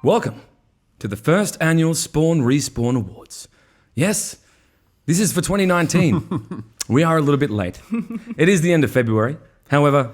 Welcome to the first annual Spawn Respawn Awards. Yes, this is for 2019. We are a little bit late. It is the end of February. However,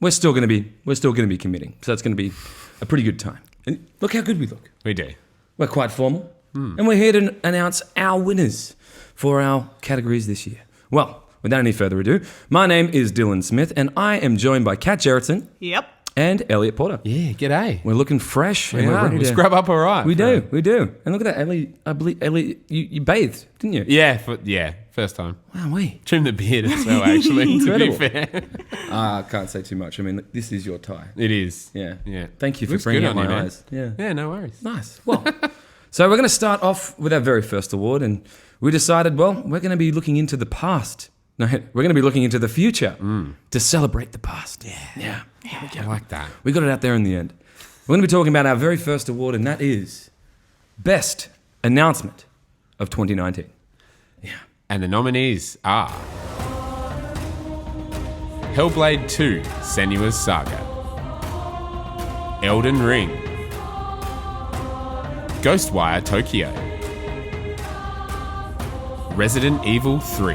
we're still going to be committing. So it's going to be a pretty good time. And look how good we look. We do. We're quite formal. And we're here to announce our winners for our categories this year. Well, without any further ado, my name is Dylan Smith and I am joined by Kat Gerritsen. Yep. And Elliot Porter. Yeah, g'day. We're looking fresh and we're ready we to scrub up all right. We do. And look at that, Ellie. I believe Ellie, you bathed, didn't you? Yeah, first time. Wow, we. Trim the beard as well, actually, to be Incredible. fair. I can't say too much. I mean, this is your tie. It is. Yeah. Yeah. Thank you for Looks bringing good out on my you, man. eyes. Yeah. Yeah, no worries. Nice. Well, so we're going to start off with our very first award, and we decided, well, we're going to be looking into the past. No, we're going to be looking into the future to celebrate the past. Yeah. I like that. We got it out there in the end. We're going to be talking about our very first award, and that is Best Announcement of 2019. Yeah. And the nominees are Hellblade 2: Senua's Saga, Elden Ring, Ghostwire Tokyo, Resident Evil 3.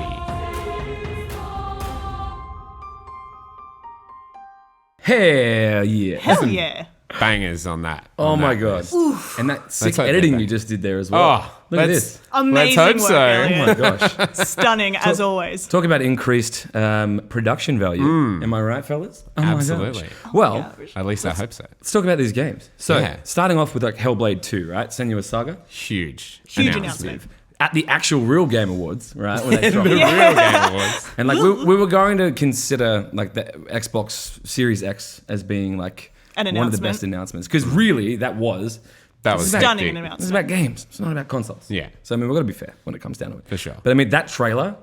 Hell yeah. Hell yeah. Bangers on that. Oh on my that god. list. And that sick hope editing they're you just did there as well. Oh, Look at let's- this. Amazing hope work, so. Oh Elliot. my gosh. Stunning as always. Talk about increased production value. Am I right, fellas? Oh Absolutely. My gosh. Well, Yeah. At least I hope so. let's talk about these games. So, Yeah. starting off with like Hellblade 2, right? Senua's Saga. Huge announcement. At the actual Real Game Awards, right? When they dropped The it. real Game Awards. And like we were going to consider like the Xbox Series X as being like An one of the announcement. best announcements. Because really, that was Stunning hectic. announcement. It's about games. It's not about consoles. Yeah. So I mean, we've got to be fair when it comes down to it. For sure. But I mean, that trailer,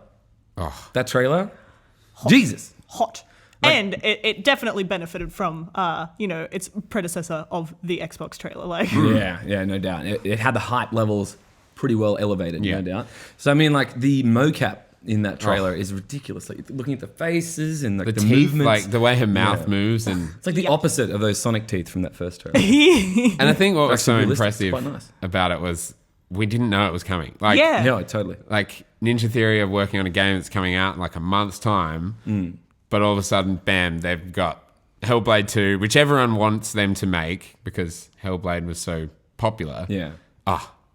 Jesus. Hot. And it definitely benefited from, its predecessor of the Xbox trailer. Like, Yeah, no doubt. It had the hype levels pretty well elevated, Yeah. no doubt. So I mean, like the mocap in that trailer is ridiculous. Like looking at the faces and like The the teeth, movements. like the way her mouth Yeah. moves, and It's like the opposite of those Sonic teeth from that first trailer. I think what was so Actually realistic. It's impressive quite nice. about it was we didn't know it was coming. Like, Yeah. Yeah, totally. like Ninja Theory are working on a game that's coming out in like a month's time, but all of a sudden, bam, they've got Hellblade 2, which everyone wants them to make because Hellblade was so popular. Yeah.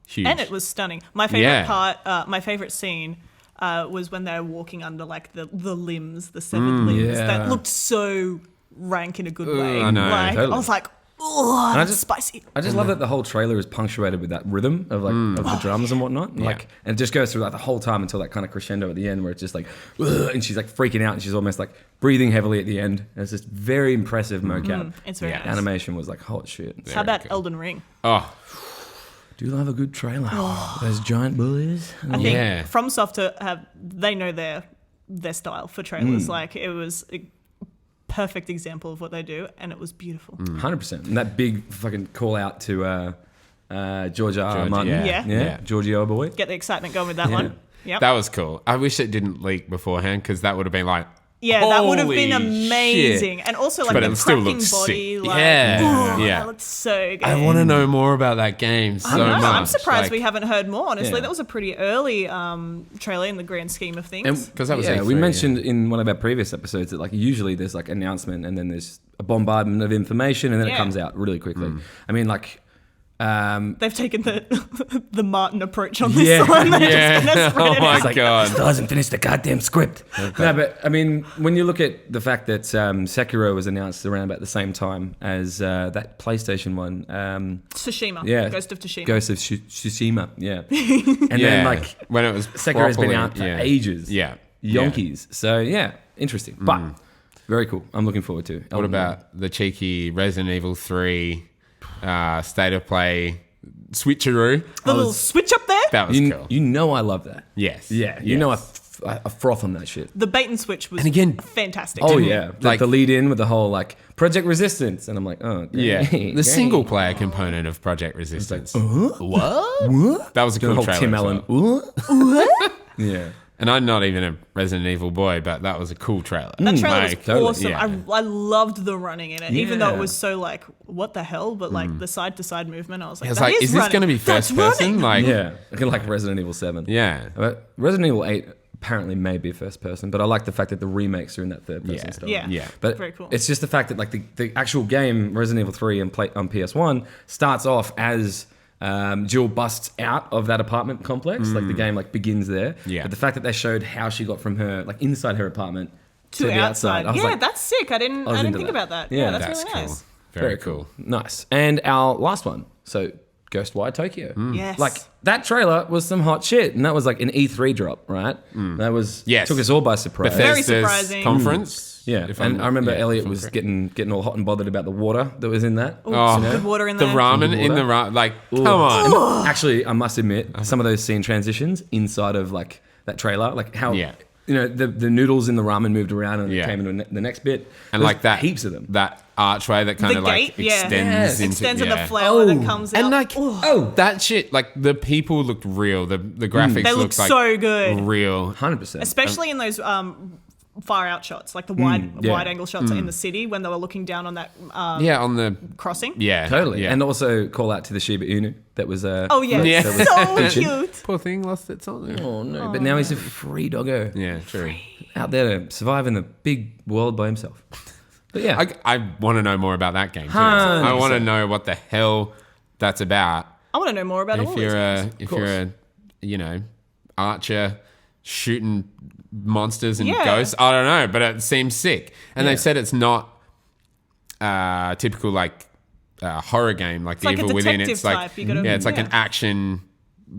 Huge. and it was stunning. My favorite Yeah. part, my favorite scene was when they were walking under like the limbs, the severed limbs. Yeah. That looked so rank in a good way. I know. Like, Totally. I was like, oh, I that's just- spicy. I just love that the whole trailer is punctuated with that rhythm of like of the drums and whatnot. And, like, and it just goes through like the whole time until that kind of crescendo at the end where it's just like, "Ugh," and she's like freaking out and she's almost like breathing heavily at the end. And it's just very impressive mocap. It's very Yeah. nice. Animation was like hot shit. How about good. Elden Ring? Oh, Do love a good trailer. Those giant bullies. I think Yeah. FromSoft they know their style for trailers. Like it was a perfect example of what they do, and it was beautiful. 100%. And that big fucking call out to George R. R. George, Martin. yeah. Yeah. Giorgio boy. Get the excitement going with that Yeah. one. Yep. that was cool. I wish it didn't leak beforehand because that would have been like, Yeah, that would have been holy amazing. shit. And also like But the it still cracking looks body. sick. Like, Yeah, yeah. that looks so good. I want to know more about that game so I know, much. I'm surprised Like, we haven't heard more. Honestly, Yeah. that was a pretty early trailer in the grand scheme of things. Because that was yeah, E3, we mentioned in one of our previous episodes that like usually there's like announcement and then there's a bombardment of information and then it Yeah. comes out really quickly. I mean, like, They've taken the the Martin approach on this Yeah. one. They're Yeah. just gonna spread Oh it my out. it's like, God. still hasn't finished the goddamn script. No, but I mean, when you look at the fact that Sekiro was announced around about the same time as that PlayStation one, Tsushima. yeah, Ghost of Tsushima. Ghost of Tsushima, yeah, and yeah, then like when it was Sekiro's been properly- out for yeah. ages, Yeah. yonkies. So yeah, interesting, but very cool. I'm looking forward to. What about the cheeky Resident Evil 3 state of play switcheroo? the little switch up there. That was you? cool. You know I love that. Yes. Yeah, you Yes. know I froth on that shit. The bait and switch was And again- fantastic. Oh yeah, like- the lead in with the whole like Project Resistance, and I'm like, oh Yeah. dang, The dang. single player component of Project Resistance. What? That was a The cool whole trailer. Tim as Allen. well. Yeah. And I'm not even a Resident Evil boy, but that was a cool trailer. That trailer was totally, awesome. yeah. I loved the running in it, even though Yeah. it was so like, what the hell? But like the side to side movement, I was like, It's that like, is this running. going to be That's first person? running. Like, Yeah, like Resident Evil 7. yeah. But Resident Evil 8 apparently may be first person, but I like the fact that the remakes are in that third person Yeah. style. Yeah. Yeah. But Very cool. it's just the fact that like the actual game Resident Evil 3 on PS1 starts off as Jill busts out of that apartment complex. Like the game like begins there. Yeah. But the fact that they showed how she got from her like inside her apartment to the outside. outside, I was Yeah, like, that's sick. I didn't into think that. about that. Yeah, Yeah, that's, That's really cool. nice. Very cool. Nice. And our last one, so Ghostwire Tokyo. Yes. Like that trailer was some hot shit, and that was like an E3 drop, right? That was Yes. took us all by surprise. Very Bethesda's surprising. conference. Yeah, if and I'm- I remember yeah, Elliot if I'm was correct. getting all hot and bothered about the water that was in that. Oh, Some good water in the there. ramen in the ramen. Like, come on. Actually, I must admit, some of those scene transitions inside of like that trailer, like how Yeah. you know the noodles in the ramen moved around and Yeah. it came into the next bit, And There's like that. heaps of them. That archway that kind The of like gate, yeah. extends Yes. into Extends in yeah. the flower that Oh. comes out. And like, Oh, that shit, like the people looked real. The graphics they look looked like so good. real. 100%. Especially in those far out shots, like the wide yeah. wide angle shots in the city when they were looking down on that Yeah, on the crossing. yeah, Totally, Yeah. and also call out to the Shiba Inu that was. Oh yeah, Yeah. so cute. Poor thing lost its owner. Oh no! But now he's a free doggo Yeah, true. out there to survive in the big world by himself. But yeah, I want to know more about that game. Too. 100%. I want to know what the hell that's about. I want to know more about all If these you're games. a archer shooting monsters and Yeah. ghosts, I don't know, but it seems sick. And Yeah. they've said it's not typical like horror game like the like a Evil Within. detective It's like type. You gotta- it's like an yeah. action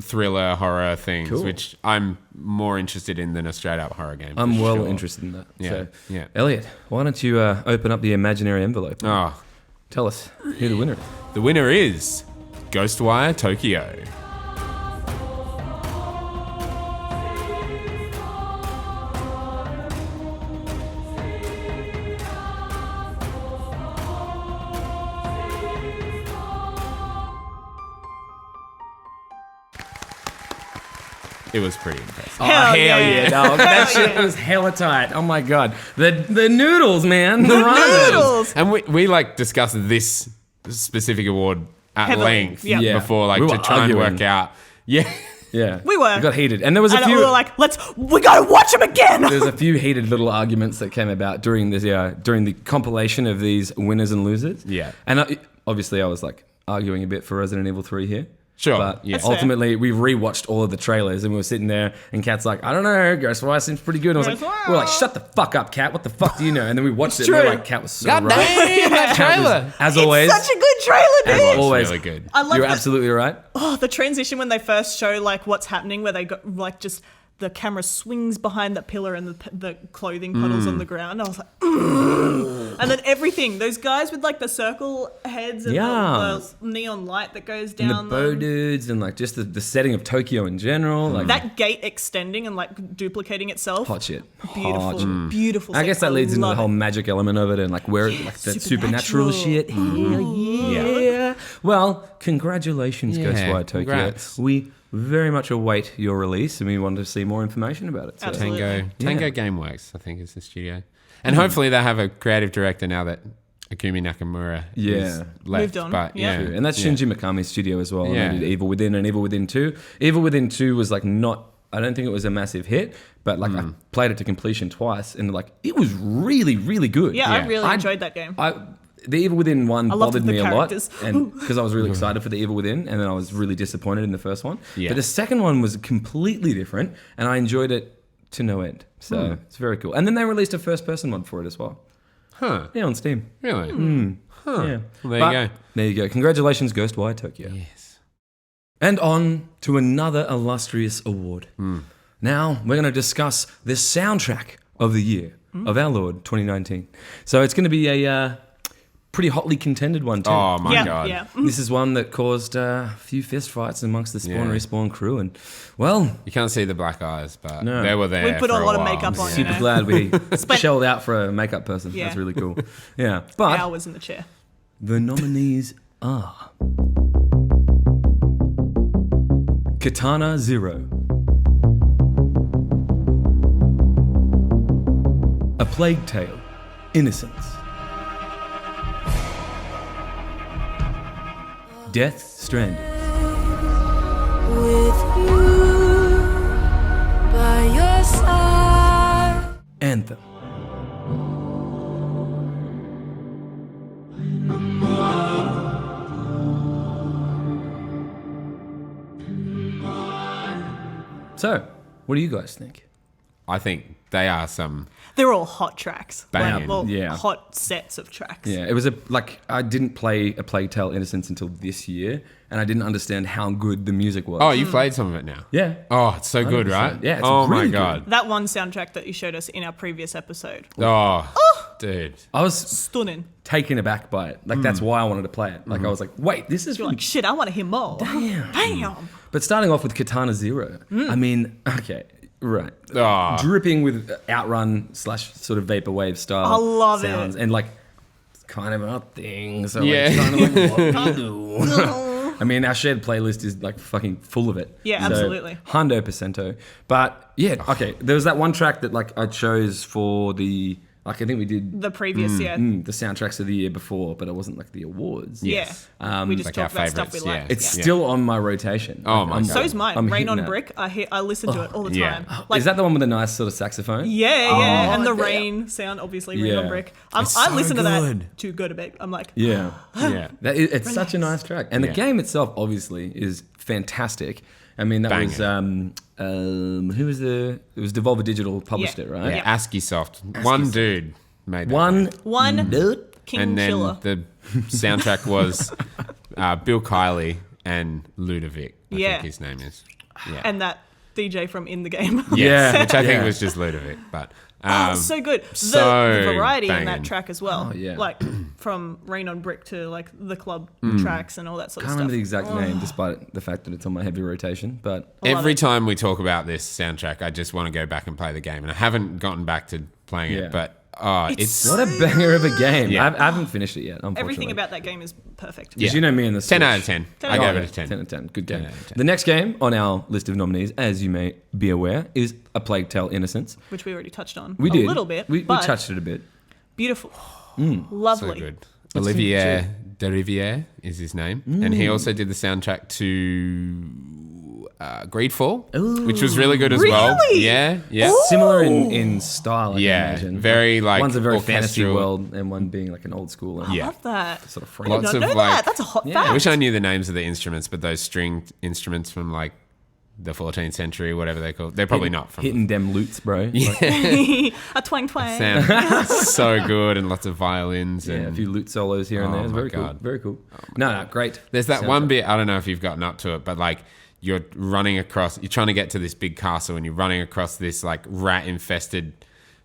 thriller horror things, Cool. which I'm more interested in than a straight up horror game. for I'm well sure. interested in that. Yeah, So, yeah. Elliot, why don't you open up the imaginary envelope? Oh, Tell us who the winner is. the winner is Ghostwire Tokyo. It was pretty impressive. Hell yeah. dog. That Hell shit yeah. was hella tight. Oh my god. The noodles, man. The ramen. Noodles. And we like discussed this specific award at Heavily, length yeah. Yeah. before, like We to were try arguing. and work out. Yeah. Yeah. We were. It got heated. And there was a And few we were like, we gotta watch them again. there's a few heated little arguments that came about during this during the compilation of these winners and losers. Yeah. And obviously I was like arguing a bit for Resident Evil 3 here. Sure, But yeah. That's fair. ultimately, we rewatched all of the trailers and we were sitting there, and Kat's like, I don't know, Ghostwire seems pretty good. And I was like, Ghostwire. we're like, shut the fuck up, Kat. What the fuck do you know? And then we watched it, and true. we're like, Kat was so God right. damn, that Kat was, trailer. as always, Such a good trailer, It dude. was always. really good. I love you're the, absolutely right. the transition when they first show like what's happening, where they got like just the camera swings behind that pillar and the clothing puddles on the ground. I was like, and then everything, those guys with like the circle heads and Yeah. the neon light that goes And the down. bow them. dudes and like just the setting of Tokyo in general. Like, That gate extending and like duplicating itself. hot shit. Beautiful, Hot shit. beautiful. I guess that leads into the love whole it. magic element of it and like where like the supernatural supernatural. shit. Hell yeah. Well, congratulations, Yeah, Ghostwire Tokyo. congrats. We very much await your release and we want to see more information about it. So. Absolutely. Tango Yeah. Gameworks, I think, is the studio. And hopefully they have a creative director now that Akumi Nakamura is Yeah. left. Moved on, But yeah. yeah. And that's yeah. Shinji Mikami's studio as well. Yeah. And they did Evil Within and Evil Within 2. Evil Within 2 was like not, I don't think it was a massive hit, but like I played it to completion twice and like it was really, really good. Yeah, I Yeah. really enjoyed that game. The Evil Within one loved bothered the me a lot, characters. and because I was really excited for the Evil Within, and then I was really disappointed in the first one. Yeah. But the second one was completely different, and I enjoyed it to no end. So it's very cool. And then they released a first-person mod for it as well. Huh. Yeah, on Steam. Really? Yeah. Well, there But you go. There you go. Congratulations, Ghostwire Tokyo. Yes. And on to another illustrious award. Now we're going to discuss the soundtrack of the year of our Lord 2019. So it's going to be a pretty hotly contended one too. Oh my yeah, god. yeah. This is one that caused a few fist fights amongst the Spawn Yeah. Respawn crew, and well, You can't see the black eyes, but No. they were there. We put for a lot of while. makeup on, super you know. glad we Spent- shelled out for a makeup person. Yeah. That's really cool. Yeah, but Hours in the chair. the nominees are Katana Zero, A Plague Tale: Innocence. Death Stranding. With you by your side. Anthem. So, what do you guys think? I think they are some. They're all hot tracks. Banging. Well, Yeah. hot sets of tracks. Yeah, it was I didn't play A Plague Tale: Innocence until this year, and I didn't understand how good the music was. Oh, you played some of it now. yeah. Oh, it's so good, 100%. right? Yeah, it's oh really my god. That one soundtrack that you showed us in our previous episode. Oh, dude. I was Stunning. taken aback by it. Like, that's why I wanted to play it. Like, I was like, wait, this is You're really... like, shit, I want to hear more. Damn. But starting off with Katana Zero, I mean, okay, right. Oh. Dripping with Outrun / sort of Vaporwave style I love it. sounds. And, like, it's kind of our thing. So, Yeah. like, kind of like what we do. I mean, our shared playlist is, like, fucking full of it. Yeah, So, absolutely. Hundo percento. But, yeah, okay, there was that one track that, like, I chose for the... Like, I think we did The previous, yeah. the soundtracks of the year before, but it wasn't, like, the awards. Yeah. Um, We just like talked our about stuff we favourites, like. yeah. It's Yeah. still on my rotation. Oh Like, my I'm- God. So's mine. I'm Rain hitting on that. Brick. I listen to it all the Yeah. time. Is that the one with the nice sort of saxophone? Yeah. And the damn. rain sound, obviously, Rain Yeah. on Brick. It's I so listen to good. that to go to bed. I'm like, Yeah. Yeah. It's such a nice track. And the Yeah. game itself, obviously, is fantastic. I mean, that was, who was it was Devolver Digital published Yeah. it, right? Yeah. Yeah. ASCII Soft. One dude made that. One one King And then Chiller. the soundtrack was Bill Kiley and Ludovic, I Yeah. think his name is. Yeah. And that DJ from In the Game. Yes, Yeah. which I think Yeah. was just Ludovic. But Oh, so good. so The variety in banging. that track as well. Oh, yeah. Like from Rain on Brick to like the club tracks and all that sort Can't of remember the stuff. exact name, despite the fact that it's on my heavy rotation. But I love every it. time we talk about this soundtrack, I just want to go back and play the game. And I haven't gotten back to playing Yeah. it, but it's what a banger of a game. Yeah. I haven't finished it yet, unfortunately. Everything about that game is perfect. Because you know me and the 10 out of Switch. 10. 10 I out gave of it a 10. 10 out of 10. Good game. 10 out of 10. The next game on our list of nominees, as you may be aware, is A Plague Tale: Innocence. Which we already touched on We a did. little bit. We but touched it a bit. beautiful. So Lovely. good. Olivier Deriviere is his name. And he also did the soundtrack to Greedfall, which was really good as well. Really? Yeah, yeah. Similar in style, I can Yeah, imagine. very, like, One's a very fantasy orchestral. world, and one being like an old school. And Yeah. Love that. Sort of I frame. did Lots not of, know like- that. That's a hot Yeah. fact. I wish I knew the names of the instruments, but those stringed instruments from like the 14th century, whatever they're called, they're probably not from. Hitting them loots, bro. Yeah. Like, A twang twang. Sound so good, and lots of violins. yeah, And a few loot solos here and there. Oh It's my very cool. God. Very cool. No, great. There's that soundtrack. one bit, I don't know if you've gotten up to it, but like you're running across, you're trying to get to this big castle, and you're running across this like rat infested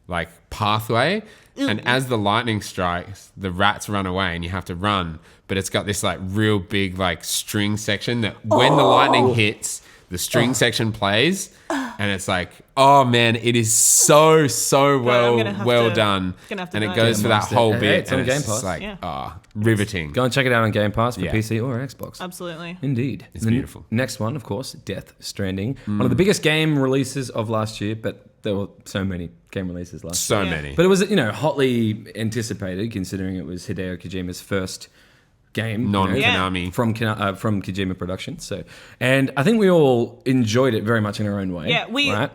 like pathway. And as the lightning strikes, the rats run away and you have to run. But it's got this like real big like string section that when the lightning hits, the string section plays. And it's like, oh man, it is so I'm gonna have well to- done. gonna have to And it know. goes for that Monster. whole Hey, bit. it's on and Game it's just Pass. like, Yeah. riveting. Go and check it out on Game Pass for Yeah. PC or Xbox. Absolutely. Indeed. It's The beautiful. Next one, of course, Death Stranding. One of the biggest game releases of last year, but there were so many game releases last year. So Yeah. many. But it was, hotly anticipated, considering it was Hideo Kojima's first game. Non-Konami. From Kojima Productions. So, and I think we all enjoyed it very much in our own way. Yeah, we right?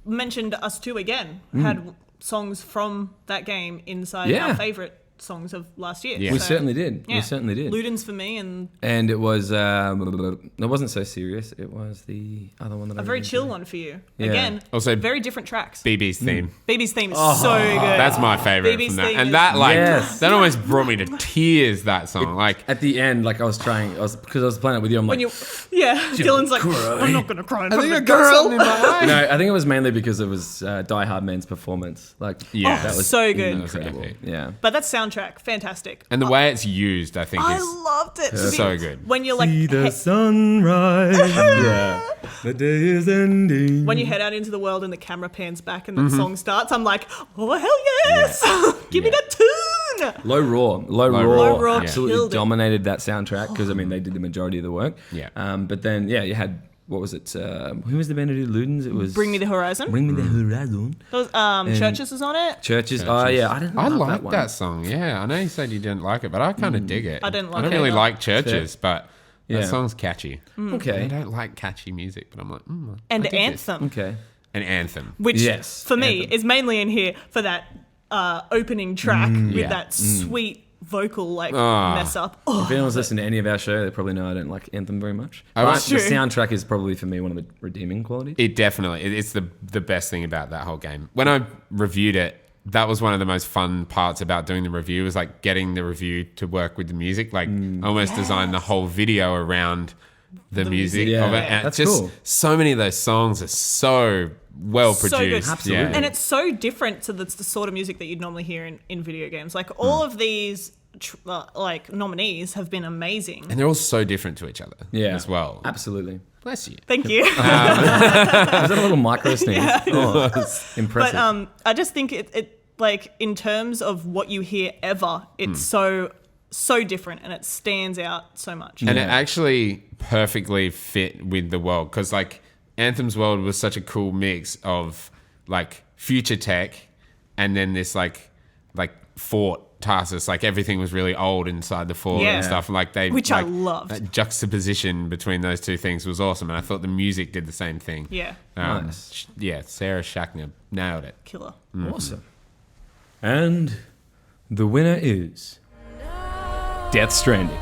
mentioned Us Two again. Had songs from that game inside Yeah. our favourite songs of last year. Yeah. We So, certainly did. yeah. We certainly did. Luden's for me and And it was, it wasn't so serious. It was the other one that I a very really chill enjoyed. one for you. Yeah. Again, Also- very different tracks. BB's theme. BB's theme is so good. That's my favorite BB's from that. theme And is- that Yes. that almost brought me to tears, that song. Like At the end, like because I was playing it with you, I'm like, when you, yeah, Dylan's like, cry. I'm not gonna cry in front of a got girl. something in my eye. no, I think it was mainly because it was Die Hard Man's performance. Like, Yes. that was So good. incredible. epic. Yeah. But that soundtrack, fantastic. And the way it's used, I think I is loved it. so good. When you're like, sunrise. yeah. The day is ending. when you head out into the world and the camera pans back and the song starts, I'm like, oh hell yes! Give me Yeah. that tune. Low Raw. Low Raw Raw absolutely killed it. dominated that soundtrack because, I mean, they did the majority of the work. Yeah. But then, yeah, you had what was it? Who was the band who did Ludens? It was Bring Me the Horizon. Bring Me the Horizon. There was, Churches was on it. Churches. Oh yeah, I didn't. I love like that one. that song. Yeah, I know you said you didn't like it, but I kind of dig it. I didn't like I don't it really either. like Churches, but Yeah. that song's catchy. I Okay. don't like catchy music, but I'm like, And I dig this. Anthem, Okay. An anthem. which Yes, for me Anthem. is mainly in here for that opening track with Yeah. that sweet vocal Ah. mess up. Oh, If anyone's listened to any of our show, they probably know I don't like Anthem very much. Oh, But that's the true. soundtrack is probably for me one of the redeeming qualities. It's the best thing about that whole game. When I reviewed it, that was one of the most fun parts about doing the review, was like getting the review to work with the music. Like I almost designed the whole video around the music music. of it. Yeah, And that's just cool. so many of those songs are so well So good. produced. Absolutely. And it's so different to the sort of music that you'd normally hear in video games. Like all of these nominees have been amazing. And they're all so different to each other as well. Absolutely. Bless you. Thank you. Was that a little micro sneeze? Oh, impressive. But I just think it like in terms of what you hear ever, it's so different and it stands out so much. And it actually perfectly fit with the world, because like Anthem's world was such a cool mix of like future tech and then this like fort Tarsus, like everything was really old inside the fort Yeah. and stuff. Like Which I like, loved. That juxtaposition between those two things was awesome, and I thought the music did the same thing. Yeah. Nice. Yeah, Sarah Schachner nailed it. Killer. Awesome. And the winner is Death Stranding.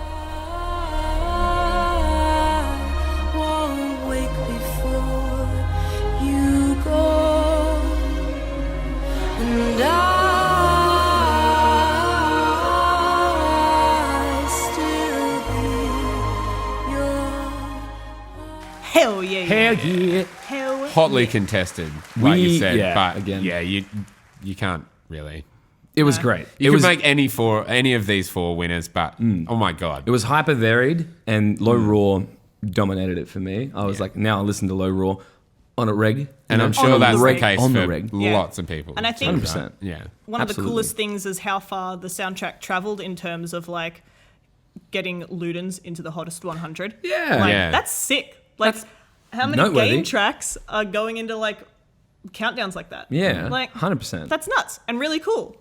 I won't wake before you go, and I still be your. Hell yeah. Hell yeah. Hell Hotly yeah. contested, like We- you said, yeah, but again. yeah, you can't really. It was great. You it could was make any of these four winners, but oh my god, It was hyper varied, and Low Raw dominated it for me. I was Yeah. like, now I listen to Low Raw on a reg, and I'm on sure the that's the reg. case On for the reg. Yeah. lots of people. And I think- 100%. yeah, One of the Absolutely. coolest things is how far the soundtrack traveled in terms of like getting Ludens into the hottest 100. Yeah. Like, Yeah. that's sick. Like, That's how many noteworthy. game tracks are going into like countdowns like that? Yeah, Like, 100%. that's nuts and really cool.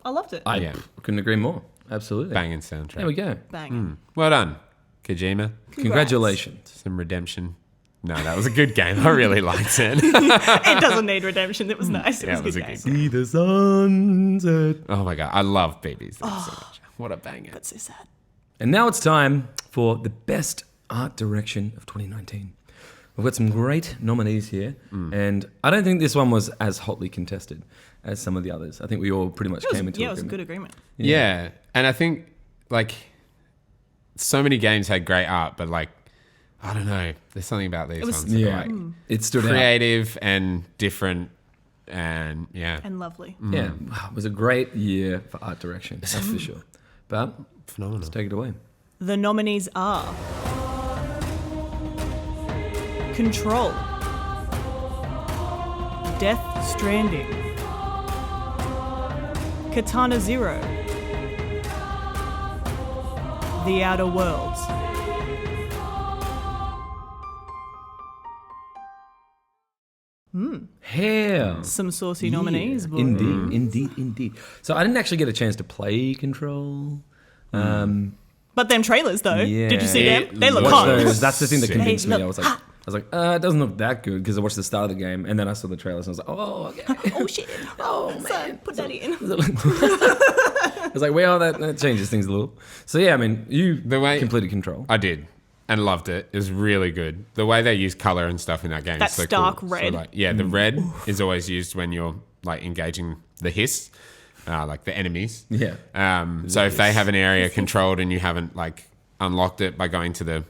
I loved it. I Yeah. couldn't agree more. Absolutely. banging soundtrack. There we go. Bang. Well done, Kojima. Congratulations. Some redemption. No, that was a good game. I really liked it. It doesn't need redemption. It was nice. It Yeah, was, it a was good a game. See the sunset. Oh my god, I love BB's so much. What a banger! That's so sad. And now it's time for the best art direction of 2019. We've got some great nominees here, and I don't think this one was as hotly contested as some of the others. I think we all pretty much It was, came into yeah, it was a agreement. good agreement. Yeah, and I think like so many games had great art, but like I don't know, there's something about these was- ones. That Yeah, are, like, it stood out. creative and different, and yeah, And lovely. Yeah, wow, it was a great year for art direction, that's for sure. But phenomenal. let's take it away. The nominees are Control, Death Stranding, Katana Zero, The Outer Worlds. Hell. Some saucy nominees. boy. Indeed. So I didn't actually get a chance to play Control. But them trailers, though, Yeah. did you see It them? They look looks hot. Those, that's the thing that Sick. convinced Hey, me. look. I was like, it doesn't look that good because I watched the start of the game and then I saw the trailers and I was like, oh, okay. Oh shit! Oh man, put that in. I was like, well, that changes things a little. So yeah, I mean, you The way- completed Control. I did and loved it. It was really good. The way they use color and stuff in that game That is so stark cool. red. So, like, yeah, the red is always used when you're like engaging the hiss, like the enemies. Yeah. So if they have an area controlled and you haven't like unlocked it by going to the,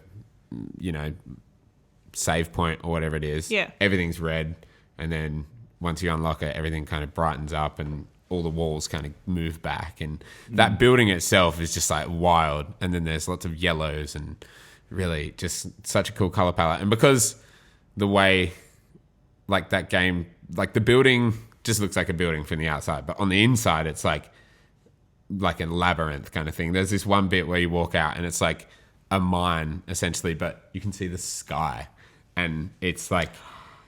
save point or whatever it is, Yeah. everything's red. And then once you unlock it, everything kind of brightens up and all the walls kind of move back. And that building itself is just like wild. And then there's lots of yellows and really just such a cool color palette. And because the way like that game, like the building just looks like a building from the outside, but on the inside, it's like a labyrinth kind of thing. There's this one bit where you walk out and it's like a mine essentially, but you can see the sky and it's like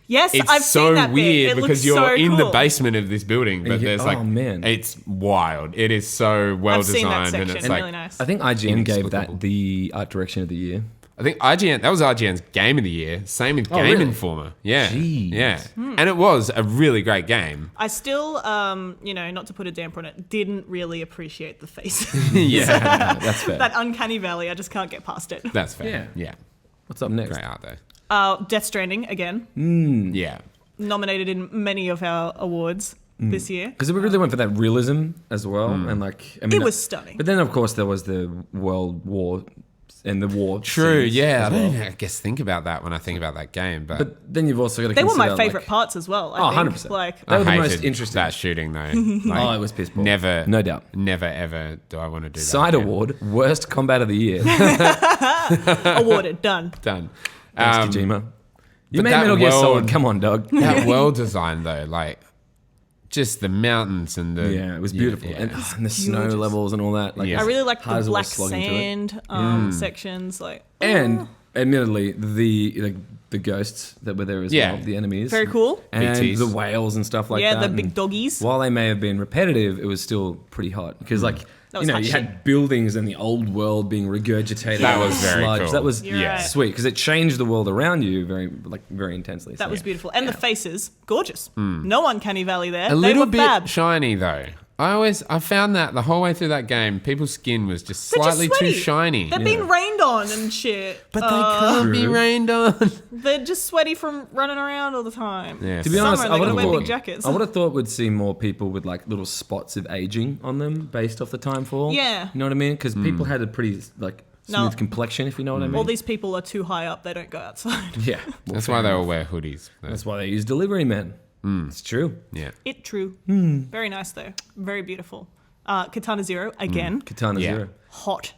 Yes, it's I've so seen that bit. weird It because looks you're so in the cool. basement of this building, but Yeah, there's oh, like man. it's wild. It is so well I've seen that designed, and section. it's like Really nice. I think IGN gave Inexplicable. that the art direction of the year. I think IGN, that was IGN's game of the year. Same with Game really? Informer. Yeah. Jeez. Yeah. And it was a really great game. I still, not to put a damper on it, didn't really appreciate the face. Yeah. That's fair. That uncanny valley, I just can't get past it. That's fair. Yeah. Yeah. What's up next? Great art though. Death Stranding, again, Yeah. nominated in many of our awards this year. Because we really went for that realism as well, and like I mean, It was stunning. But then of course there was the World War and the war. True. scenes Yeah. I as don't well. even, I guess, think about that when I think about that game, but But then you've also got to They were consider, my favorite like, parts as well. Oh, I think. 100%. Like, They were the I most hated interesting. that shooting though. Like, Oh, it was piss poor. never, No doubt. never ever do I want to do that. Side again. award, worst combat of the year. awarded, done. Done. Thanks, Kojima. You but made that Metal Gear world- Solid. Come on, Doug. That world design though, like just the mountains and the Yeah, it was beautiful, yeah. and the snow gorgeous. levels and all that. Like, Yeah. I really liked hard the as it black was slogging through it. sand sections. Like, And admittedly, the ghosts that were there as Yeah. well, the enemies, very cool. and BTs. the whales and stuff like Yeah, that. the and big doggies. While they may have been repetitive, it was still pretty hot because, like, That was you know, hot you shit. had buildings and the old world being regurgitated. That with was very sludge. cool. That was You're right. sweet because it changed the world around you very intensely. That So, was yeah. beautiful. And the faces, gorgeous. No uncanny valley there. A they little were bit fab. shiny though. I found that the whole way through that game, people's skin was just They're just slightly too sweaty. shiny. They're being rained on and shit. But they can't be True. rained on. They're just sweaty from running around all the time. Yeah. To be honest, Summer, I they're would gonna have wear thought big jackets. I would have thought we'd see more people with like little spots of aging on them based off the timefall. Yeah. You know what I mean? Because people had a pretty like smooth No. complexion, if you know what I mean. All these people are too high up. They don't go outside. yeah. That's why they all wear hoodies. That's why they use delivery men. It's true. Yeah. It true. Very nice though. Very beautiful. Katana Zero again. Katana Yeah. Zero. Hot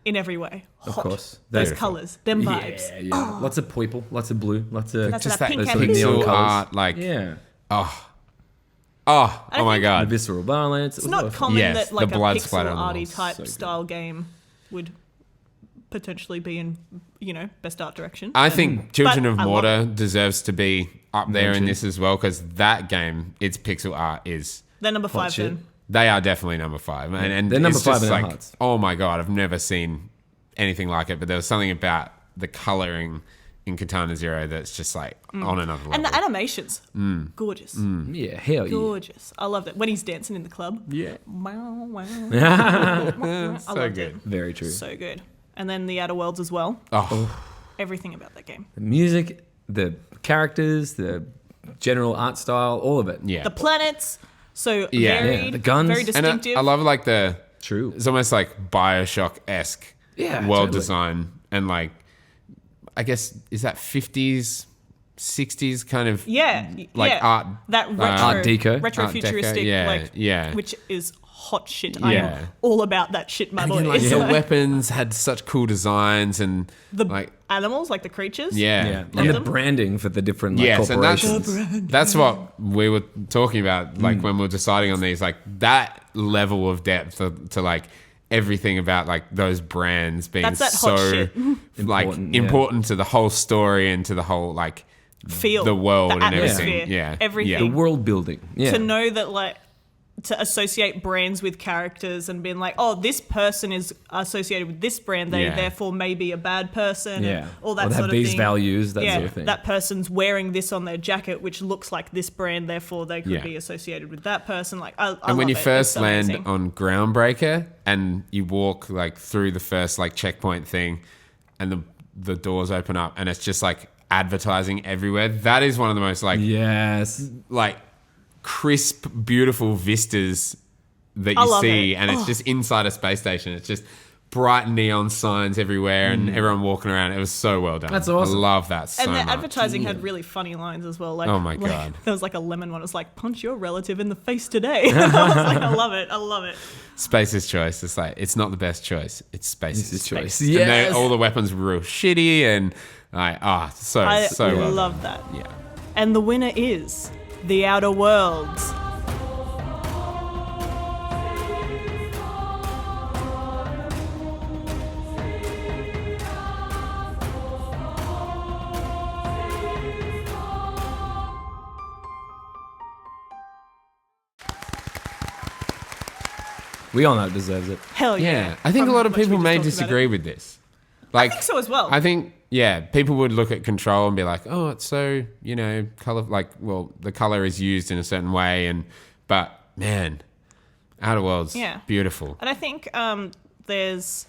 in every way. Of Hot. course. Those Beautiful. colours, them vibes. Yeah, yeah. Lots of purple, lots of blue, lots of That's Just that that pink those sort of and neon pixel colours. art, like Yeah. oh my The god. visceral violence. It's not common Yes, that the like a blood pixel splatter on the arty walls. type So good. style game would potentially be in, best art direction. I think Children But of I love Morta deserves to be up there in Mentioned. this as well because that game, its pixel art is. They're number 5 shit. then. They are definitely number 5, and They're number it's 5 just in our like, hearts. oh my god, I've never seen anything like it. But there was something about the coloring in Katana Zero that's just like on another level. And the animations, gorgeous. Yeah, hell yeah. Gorgeous. I loved it. When he's dancing in the club. yeah, Wow, wow. I so loved good. Very true. it. So good. And then the Outer Worlds as well. Oh, Everything about that game. The music, the characters, the general art style, all of it. yeah. The planets, so Yeah. varied, Yeah, the guns. very And And distinctive. I love like the True. It's almost like Bioshock-esque Yeah, world totally. design and like I guess is that 50s, 60s kind of like art that retro, Art Deco. retro Art Deco, futuristic, yeah, like yeah. which is hot shit. Yeah. I'm all about that shit, my And boy. again, like It's the like weapons had such cool designs and the like animals, like the creatures. yeah. Yeah. Love And the them. branding for the different like, Yes, and corporations. that's what we were talking about, like when we were deciding on these, like that level of depth to like everything about like those brands being That's that hot so shit. like Important, yeah. important to the whole story and to the whole like Feel the world the and everything. atmosphere, Yeah, everything. The world building. Yeah. To know that like to associate brands with characters and being like, oh, this person is associated with this brand, they Yeah. therefore may be a bad person. Yeah. And all that Or they sort have of these thing. values, that yeah, sort of thing. that person's wearing this on their jacket, which looks like this brand, therefore they could Yeah. be associated with that person. Like, I And when love you it. first It's land amazing. on Groundbreaker and you walk like through the first like checkpoint thing and the doors open up and it's just like advertising everywhere, that is one of the most like Yes. like crisp, beautiful vistas that I you love see, it. and it's just inside a space station. It's just bright neon signs everywhere, and everyone walking around. It was so well done. That's awesome. I love that so And the much. advertising had really funny lines as well. Like, Oh my like, God. there was like a lemon one. It was like, punch your relative in the face today. I was like, I love it. I love it. Space's choice. It's like it's not the best choice. It's Space's choice. And Yes. all the weapons were real shitty, and like so I well love done. that. Yeah. And the winner is The Outer Worlds. We all know it deserves it. Hell yeah. Yeah, I think a From lot of how much people we may just talked about disagree it. with this. Like, I think so as well. I think, yeah, people would look at Control and be like, oh, it's so, color, the color is used in a certain way. But man, Outer Worlds, Yeah. beautiful. And I think there's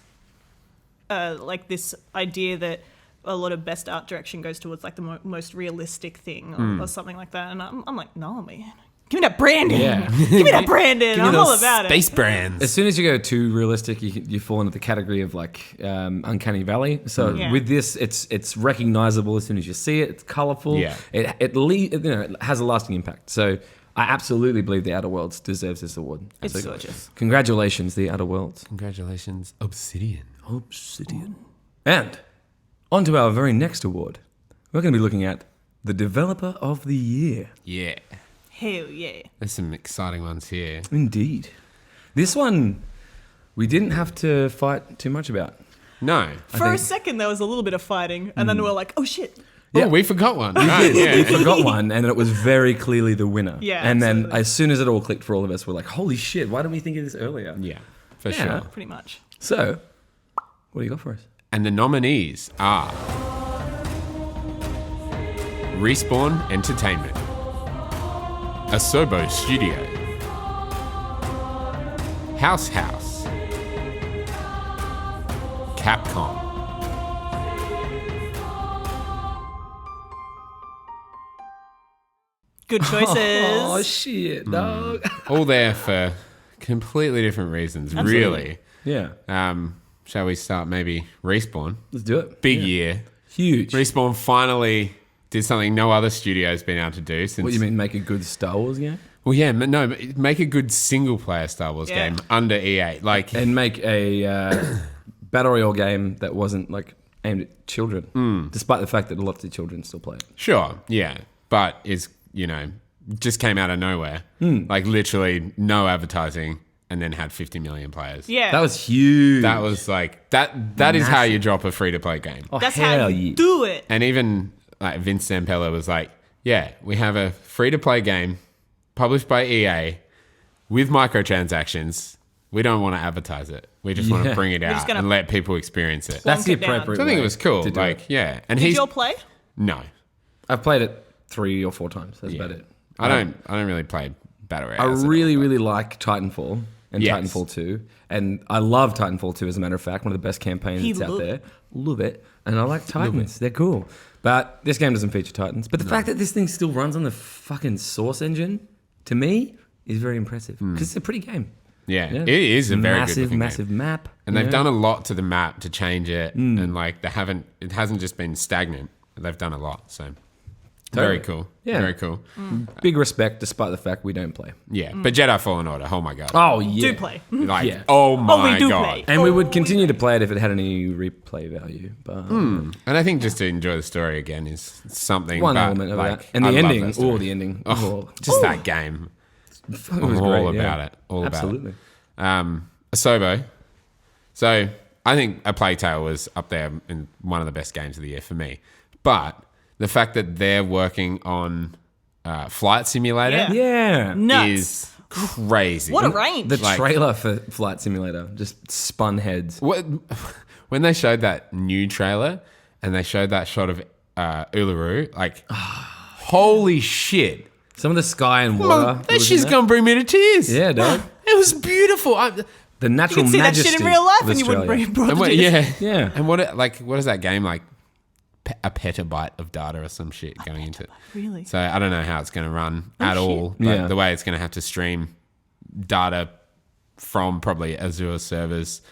like this idea that a lot of best art direction goes towards like the most realistic thing or something like that. And I'm like, no, man. Give me that Brandon. Yeah. Give me that Brandon. me I'm those all about Space it. brands. As soon as you go too realistic, you fall into the category of like Uncanny Valley. So Yeah. with this, it's recognizable as soon as you see it. It's colorful. Yeah. It has a lasting impact. So I absolutely believe the Outer Worlds deserves this award. It's So gorgeous. Congratulations, the Outer Worlds. Congratulations, Obsidian. Obsidian. And on to our very next award. We're going to be looking at the Developer of the Year. Yeah. Hell yeah. There's some exciting ones here. Indeed. This one, we didn't have to fight too much about. No. For a think- second, there was a little bit of fighting, and then we were like, oh shit. Yeah. Oh, we forgot one. Right, yeah. We forgot one, and it was very clearly the winner. Yeah, And then absolutely. as soon as it all clicked for all of us, we're like, holy shit, why didn't we think of this earlier? Yeah, for Yeah. sure. Pretty much. So, what do you got for us? And the nominees are Respawn Entertainment, Asobo Studio, House, Capcom, Good choices. Oh, shit, dog. all there for completely different reasons, Absolutely. really. Yeah, Shall we start maybe Respawn? let's do it. Big Yeah. year. Huge. Respawn finally did something no other studio's been able to do since. What you mean, make a good Star Wars game? Well, yeah, no, make a good single player Star Wars Yeah. game under EA. Like, And make a Battle Royale game that wasn't like aimed at children, despite the fact that lots of children still play it. sure, yeah, but is, just came out of nowhere. Like, literally no advertising and then had 50 million players. Yeah. That was huge. That was like, that is how you drop a free to play game. oh, That's hell how you yeah. do it. And even like Vince Zampella was like, yeah, we have a free to play game published by EA with microtransactions. We don't want to advertise it. We just want to Yeah. bring it just out gonna- and let people experience it. That's the Plonk it down. appropriate So I think way it was cool. to do Like, it. yeah. And Did he's you all play? no. I've played it 3 or 4 times. That's Yeah. about it. I don't really play Battle I Royale. really, really like Titanfall and Yes. Titanfall 2. And I love Titanfall 2, as a matter of fact. One of the best campaigns He that's out love there. Love it. And I like Titans. They're cool. But this game doesn't feature Titans. But the fact that this thing still runs on the fucking Source engine, to me, is very impressive. Because it's a pretty game. Yeah, it is a very massive, good looking massive game. map. And they've done a lot to the map to change it, and like it hasn't just been stagnant. They've done a lot, so very cool. Yeah. Very cool. big respect, despite the fact we don't play. Yeah, but Jedi Fallen Order, oh my god, Oh yeah, Do play. like yeah. oh my we do god. play. And we would Oh, continue to play it if it had any replay value. But And I think just to enjoy the story again is something. one but, element of like, that, and I the love ending. that story. Oh, the ending. Oh, Oh, just that game. it I'm was all great, about yeah. it. All Absolutely. about it. Asobo. So I think A Plague Tale was up there in one of the best games of the year for me. But the fact that they're working on Flight Simulator Yeah. Yeah. Nuts. is crazy. What a range. The Like- trailer for Flight Simulator just spun heads. What, when they showed that new trailer and they showed that shot of Uluru, like, holy shit. Some of the sky and Well, water. that shit's gonna bring me to tears. Yeah, dog. It was beautiful. The you natural can see that majesty shit in real life of and you wouldn't Australia. bring brought and the what, tears. yeah. Yeah. And what is that game like? A petabyte of data or some shit going into it. Really? So I don't know how it's going to run at shit. all. But Yeah. the way it's going to have to stream data from probably Azure servers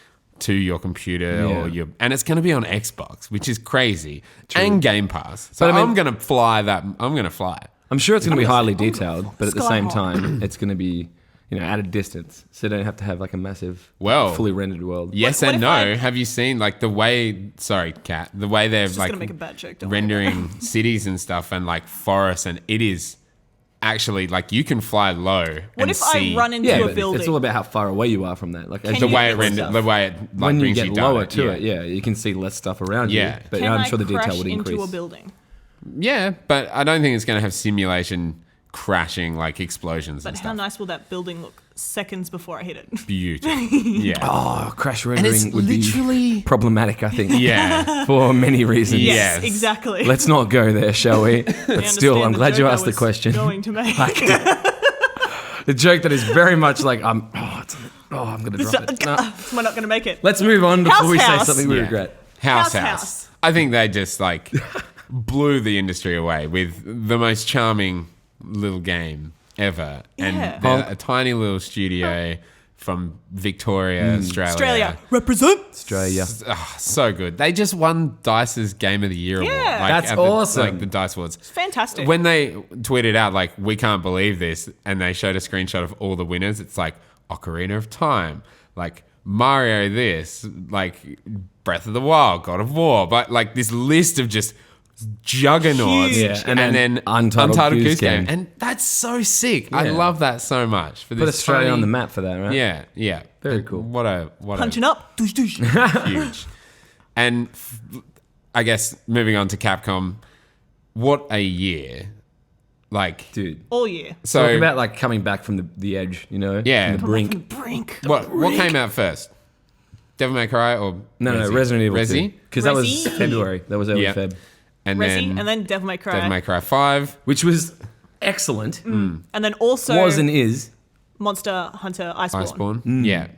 to your computer Yeah. or and it's going to be on Xbox, which is crazy, and Game Pass. So But I mean- I'm going to fly that. I'm going to fly it. I'm sure it's going to be highly detailed, but at the Sky same high. time, it's going to be, at a distance. So you don't have to have like a massive, Well, fully rendered world. Yes What and if no. I- Have you seen like the way? Sorry, Kat. The way they're Just like gonna make a bad joke. Don't worry about rendering cities and stuff and like forests, and it is actually like you can fly low. What and if see I run into Yeah, a but building? it's all about how far away you are from that. Like as Can the you, way get it more render, stuff? the way it like when you brings get data, lower to it, you can see less stuff around Yeah. you. But Can I'm I sure the crash detail would increase. into a building? Yeah, but I don't think it's going to have simulation crashing like explosions But and how stuff. nice will that building look seconds before I hit it? Beautiful. Yeah. Oh, crash and it's rendering would be literally. problematic, I think, Yeah. for many reasons. Yes. exactly. Let's not go there, shall we? But I still, understand I'm the glad you joke I asked the was question. Going to make. The joke that is very much like, I'm going to drop it. No. We're not going to make it. Let's move on before we say House. something we Yeah. regret. House. I think they just like blew the industry away with the most charming little game ever. Yeah. And they're a tiny little studio from Victoria, Australia, represent. Australia. So good. They just won Dice's Game of the Year award. Yeah. That's at awesome. Like the Dice Awards. Fantastic. When they tweeted out, like, we can't believe this, and they showed a screenshot of all the winners, it's like Ocarina of Time, like Mario this, like Breath of the Wild, God of War, but like this list of just juggernauts. Huge. Yeah, and then Untitled Goose Game. And that's so sick. I Yeah. love that so much. For Put this Australia tiny- on the map for that, right? Yeah, yeah. Very cool. What a Punching up. Douche, douche. huge. And I guess moving on to Capcom, what a year. Like, Dude. All year. so Talk about like coming back from the edge, you know? Yeah. From the Come brink. Brink. what came out first? Devil May Cry or No, Resident Evil Resi? Because that was Resi? February. That was early Yeah. Feb. And Resi, and then Devil May Cry. Devil May Cry 5. Which was excellent. And then also Was and is. Monster Hunter Iceborne. Iceborne. Yeah.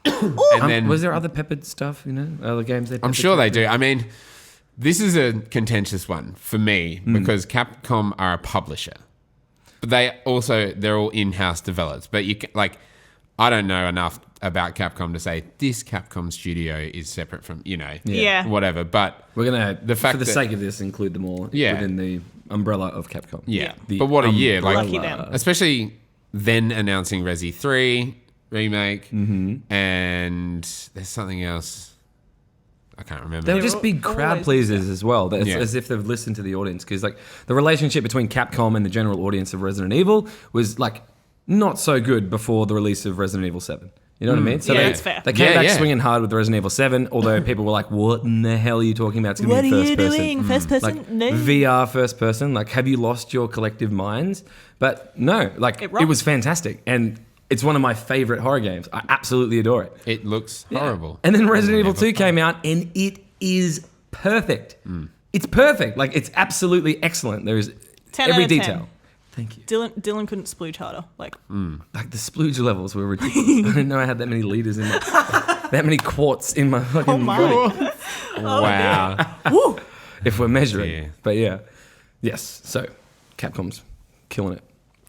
And then Was there other peppered stuff, you know? Other games they I'm peppered sure they to? do. I mean, this is a contentious one for me because Capcom are a publisher. But they're all in-house developers. But you can, like, I don't know enough about Capcom to say this Capcom studio is separate from, you know, Yeah. whatever. But We're going to, fact for the that- sake of this, include them all Yeah. within the umbrella of Capcom. yeah. The But what a year. Like, Lucky them. especially then announcing Resi 3 remake and there's something else. I can't remember. They're They're just big crowd always- pleasers as well. It's Yeah. as if they've listened to the audience. Because like the relationship between Capcom and the general audience of Resident Evil was like not so good before the release of Resident Evil 7. You know what I mean? So Yeah, they, that's fair. they came Yeah, back yeah. swinging hard with Resident Evil 7, although people were like, what in the hell are you talking about? It's going to be first person. First person? Like VR first person. Like, have you lost your collective minds? But no, like It it was rocks. fantastic. And it's one of my favorite horror games. I absolutely adore it. It looks horrible. And then Resident Evil 2 came out and it is perfect. It's perfect. Like, it's absolutely excellent. There is 10 every out of 10. detail. Thank you. Dylan couldn't splooge harder. Like, Like, the splooge levels were ridiculous. I didn't know I had that many liters in my... that many quarts in my fucking body. Wow. If we're measuring. Yeah. But yeah. Yes. So, Capcom's killing it.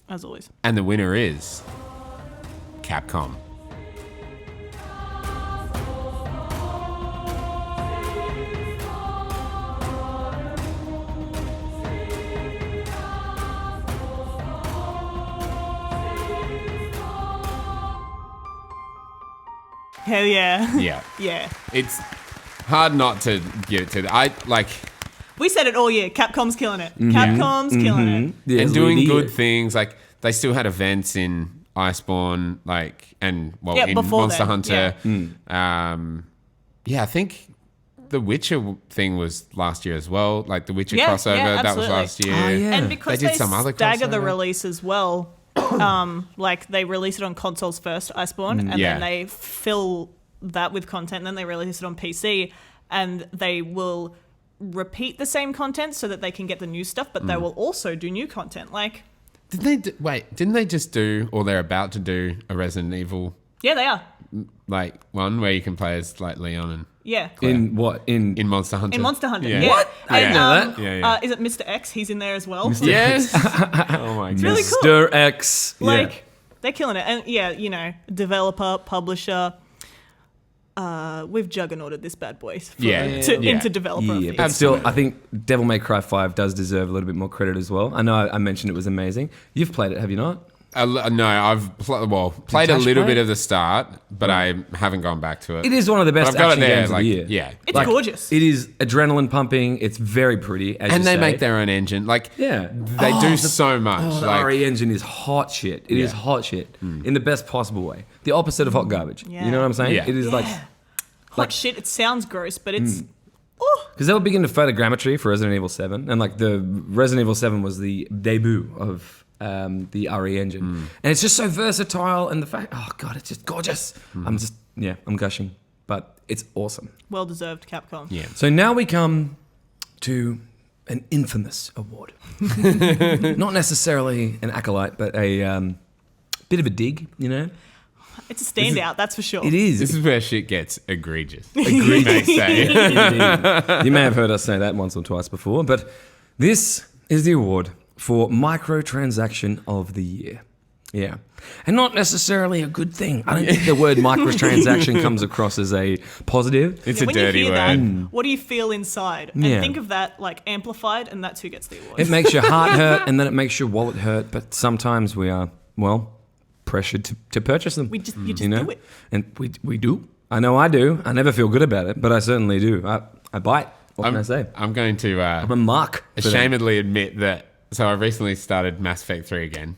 as always. And the winner is Capcom. Hell yeah. Yeah. Yeah. It's hard not to give it to them. I like We said it all year. Capcom's killing it. Capcom's killing it. Yeah, and doing Lee. good things. Like they still had events in Iceborne, like in before Monster then, Hunter. Mm. I think the Witcher thing was last year as well. Like the Witcher Yeah, crossover, yeah, that was absolutely. last year. Oh, yeah. And because They they, did some other stagger the crossover. release as well, like they release it on consoles first, Iceborne, and Yeah. then they fill that with content, and then they release it on PC, and they will repeat the same content so that they can get the new stuff, but they will also do new content. Like, Didn't they just do, or they're about to do a Resident Evil yeah, they are. like one where you can play as like Leon and Yeah. In what? In Monster Hunter? In Monster Hunter. Yeah. Yeah. What? I didn't know that. Yeah, yeah. Is it Mr. X? He's in there as well. Yes. Oh my god. really cool. Mr. X. Like, yeah. they're killing it. And yeah, you know, developer, publisher. We've juggernauted this bad boy Yeah. into developer. Yeah, fees. but still, I think Devil May Cry 5 does deserve a little bit more credit as well. I know I mentioned it was amazing. You've played it, have you not? No, I've played a Touch little play? bit of the start, but I haven't gone back to it. It is one of the best I've got it action there, games like, of the year. yeah. It's gorgeous. It is adrenaline pumping. It's very pretty, as And you they say. make their own engine. Like, Yeah. they do so much. The like, RE engine is hot shit. It is Yeah. hot shit in the best possible way. The opposite of hot garbage. Yeah. You know what I'm saying? Yeah. It is like Hot shit. It sounds gross, but it's Because they were big into photogrammetry for Resident Evil 7, and like the Resident Evil 7 was the debut of the RE engine, and it's just so versatile. And the fact, oh god, it's just gorgeous. I'm gushing, but it's awesome. Well deserved, Capcom. Yeah. So now we come to an infamous award, not necessarily an acolyte, but a bit of a dig. You know, It's a standout, that's for sure. it is. This is where shit gets egregious. Egregious. They say. Indeed. You may have heard us say that once or twice before, but this is the award for microtransaction of the year. Yeah. And not necessarily a good thing. I don't think the word microtransaction comes across as a positive. It's Yeah, a when dirty you hear word. that, what do you feel inside? And Yeah. think of that like amplified, and that's who gets the award. It makes your heart hurt and then it makes your wallet hurt, but sometimes we are, well, pressured to purchase them. You just you know? do it. And we do. I know I do. I never feel good about it, but I certainly do. I bite. What can I say? I'm going to I'm a mark. for them. ashamedly admit that. So I recently started Mass Effect 3 again,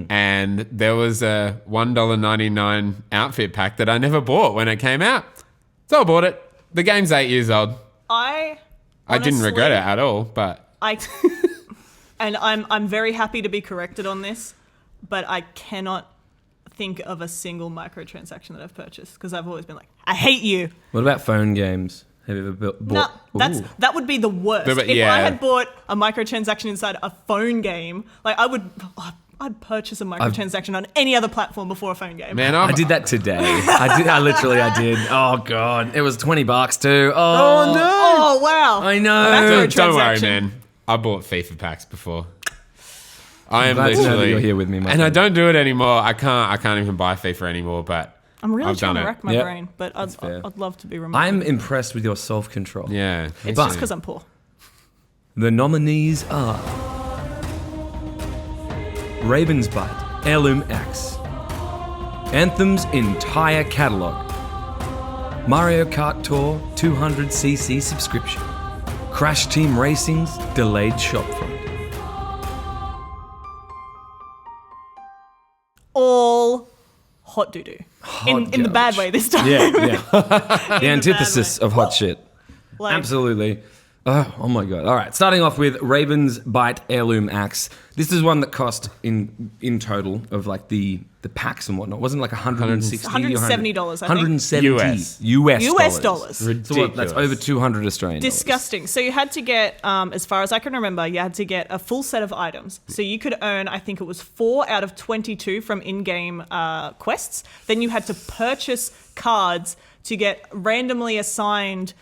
and there was a $1.99 outfit pack that I never bought when it came out. So I bought it. The game's 8 years old. I didn't regret it honestly- at all, but and I'm very happy to be corrected on this, but I cannot think of a single microtransaction that I've purchased because I've always been like, I hate you. What about phone games? Have you ever No, bought? Ooh. that would be the worst. No, but if yeah. I had bought a microtransaction inside a phone game, like I'd purchase a microtransaction on any other platform before a phone game. man, I did that today. I literally did. Oh god, it was $20 too. Oh, no! Oh wow! I know. Macro Don't worry, transaction. man. I bought FIFA packs before. I am glad to know that literally you're here with me, my and I friend. don't do it anymore. I can't even buy FIFA anymore. But I'm really I've trying done to it. rack my Yep. brain, but fair. I'd love to be reminded. I'm impressed with your self-control. Yeah, It's But- just because I'm poor. The nominees are Raven's Bite, Heirloom Axe, Anthem's entire catalogue, Mario Kart Tour 200cc subscription, Crash Team Racing's delayed shopfront. All hot doo doo. In the bad garbage. way this time. Yeah, yeah. The antithesis of hot shit. Like, Absolutely. Oh my god. All right. Starting off with Raven's Bite Heirloom Axe. This is one that cost in total of like the packs and whatnot. Wasn't it like $160 or $170, I think. 170 US. US dollars. So what, that's over 200 Australian dollars. Disgusting. So you had to get, as far as I can remember, you had to get a full set of items. So you could earn, I think it was 4 out of 22 from in-game quests. Then you had to purchase cards to get randomly assigned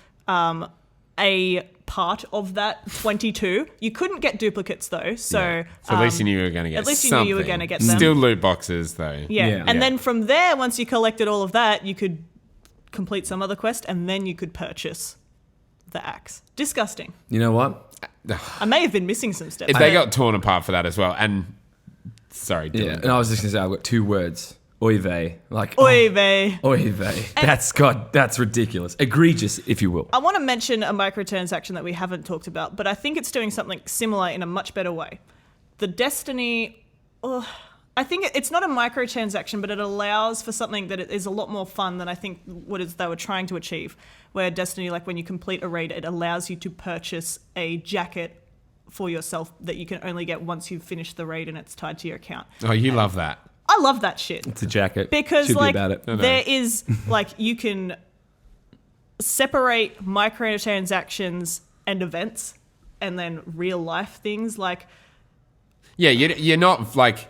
a part of that 22. You couldn't get duplicates though. So, So at least you knew you were going to get. at least you knew you were something. gonna get them. Still loot boxes though. yeah. Yeah. And Yeah. then from there, once you collected all of that, you could complete some other quest and then you could purchase the axe. Disgusting. You know what? I may have been missing some steps. They got torn apart for that as well. And sorry, Dylan. Yeah. And I was just going to say, I've got 2 words. Oy vey. Like, Oy vey. oy vey. That's ridiculous. Egregious, if you will. I want to mention a microtransaction that we haven't talked about, but I think it's doing something similar in a much better way. The Destiny, I think it's not a microtransaction, but it allows for something that is a lot more fun than I think what is they were trying to achieve. Where Destiny, like when you complete a raid, it allows you to purchase a jacket for yourself that you can only get once you've finished the raid and it's tied to your account. Oh, you love that. I love that shit. It's a jacket. Because Should like be about it. there is like you can separate microtransactions and events and then real life things. Like Yeah, you're not like.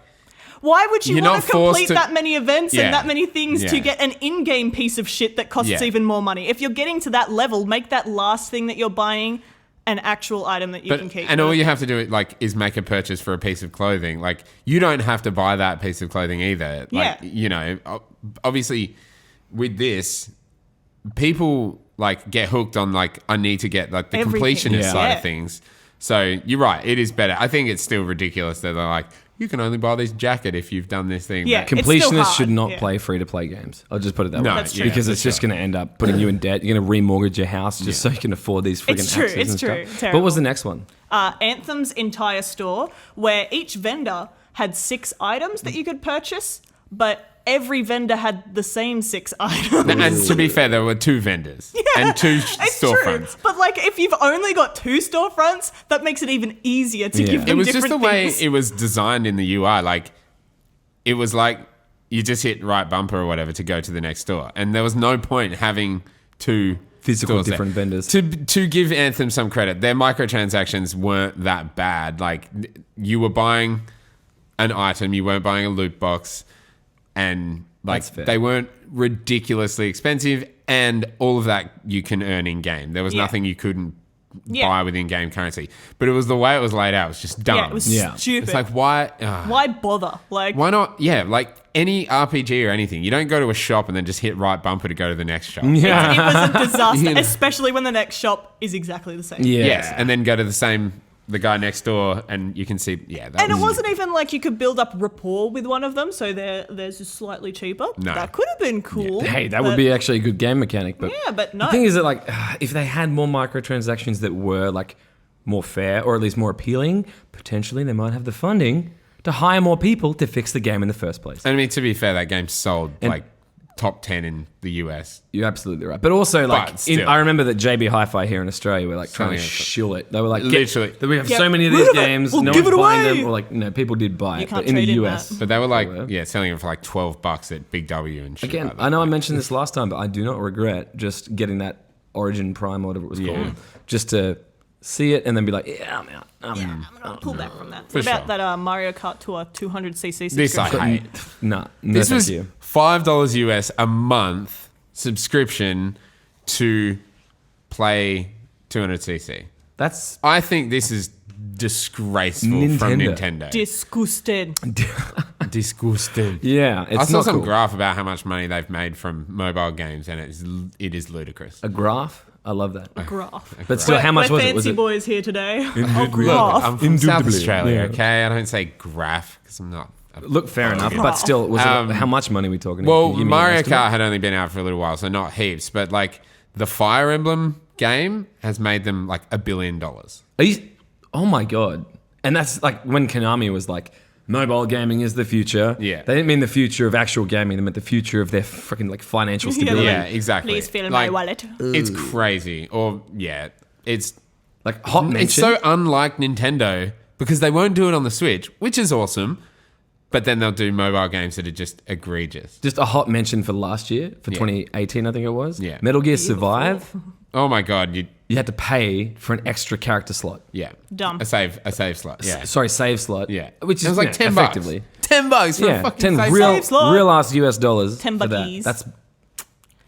why would you You're want not to forced complete to- that many events Yeah. and that many things to Yeah. get an in-game piece of shit that costs Yeah. even more money? If you're getting to that level, make that last thing that you're buying an actual item that you can keep. And all you have to do is make a purchase for a piece of clothing. Like you don't have to buy that piece of clothing either. Like, Yeah. you know, obviously with this, people like get hooked on like I need to get like the Everything. completionist Yeah. side Yeah. of things. So you're right, it is better. I think it's still ridiculous that they're like you can only buy this jacket if you've done this thing. Yeah. But- It's still Completionists hard, should not yeah. play free-to-play games. I'll just put it that No, way. That's true. Because yeah, it's for just sure. going to end up putting you in debt. You're going to remortgage your house just so you can afford these freaking It's true, axes it's and true. stuff. Terrible. What was the next one? Anthem's entire store, where each vendor had 6 items that you could purchase, but every vendor had the same 6 items. And to be fair, there were 2 vendors and 2 It's storefronts. true, but like if you've only got 2 storefronts, that makes it even easier to give them It was different just the way things. it was designed in the UI. Like, it was like you just hit right bumper or whatever to go to the next store, and there was no point having 2 Physical stores there. different vendors. To give Anthem some credit, their microtransactions weren't that bad. Like, you were buying an item, you weren't buying a loot box, and like That's fair. they weren't ridiculously expensive, and all of that you can earn in game. There was Yeah. nothing you couldn't Yeah. buy with in-game currency, but it was the way it was laid out. It was just dumb. Yeah, it was Yeah. stupid. It's like, why? Why bother? Like, Why not? Yeah, like any RPG or anything, you don't go to a shop and then just hit right bumper to go to the next shop. Yeah. it was a disaster, You know. especially when the next shop is exactly the same. Yeah. Yes, and then go to the guy next door, and you can see. Yeah, that And it was, wasn't even like you could build up rapport with one of them, so theirs is slightly cheaper. No. That could have been cool. Hey, that would but- be actually a good game mechanic. But Yeah, but no. the thing is that like if they had more microtransactions that were like more fair or at least more appealing, potentially they might have the funding to hire more people to fix the game in the first place. I mean, to be fair, that game sold like top 10 in the US. You're absolutely right. But also, like, But still. I remember that JB Hi-Fi here in Australia were like trying to Selling it for- shill it. They were like, Literally. that we have Yeah, so many of rid these of it. games, We'll no give one's it buying away. them. Or like, no, people did buy You it. can't But in the trade in US, that. But they were like, were. yeah, selling it for like $12 at Big W and shit. again, like that. I know I mentioned this last time, but I do not regret just getting that Origin Prime or whatever it was Yeah. called, just to see it and then be like, yeah, I'm out. I'm gonna pull back from that. For What about sure. that Mario Kart Tour 200cc This I subscription? hate. Nah, no, This thank was you. $5 US a month subscription to play 200cc. That's I think this is disgraceful from Nintendo. Nintendo. Disgusted. Disgusting. yeah. It's I saw not some cool. graph about how much money they've made from mobile games, and it is ludicrous. A graph. I love that. Graph. But still, how much We're was it? fancy Was it? boys here today. Indubitably. graph. I'm from South Indubitably, Australia, yeah. okay? I don't say graph because I'm not. Look, fair enough, but still, was it, how much money are we talking? Well, Give me an Mario estimate. Kart had only been out for a little while, so not heaps. But like the Fire Emblem game has made them like $1 billion. Are you, oh my god! And that's like when Konami was like, "Mobile gaming is the future." Yeah. they didn't mean the future of actual gaming; they meant the future of their freaking like financial stability. Yeah, exactly. Please fill Like, my wallet. It's crazy. Or yeah, it's Like hot mention. it's so unlike Nintendo because they won't do it on the Switch, which is awesome. But then they'll do mobile games that are just egregious. just a hot mention for last year, for Yeah. 2018, I think it was. Yeah. Metal Gear Survive. Oh my god, You had to pay for an extra character slot. yeah, Dumb. a save slot. Yeah, Sorry, save slot. yeah, which is it was like yeah, $10 effectively. $10 for a Yeah, fucking 10 save real, slot. real ass US dollars. 10 for that. buckies. That's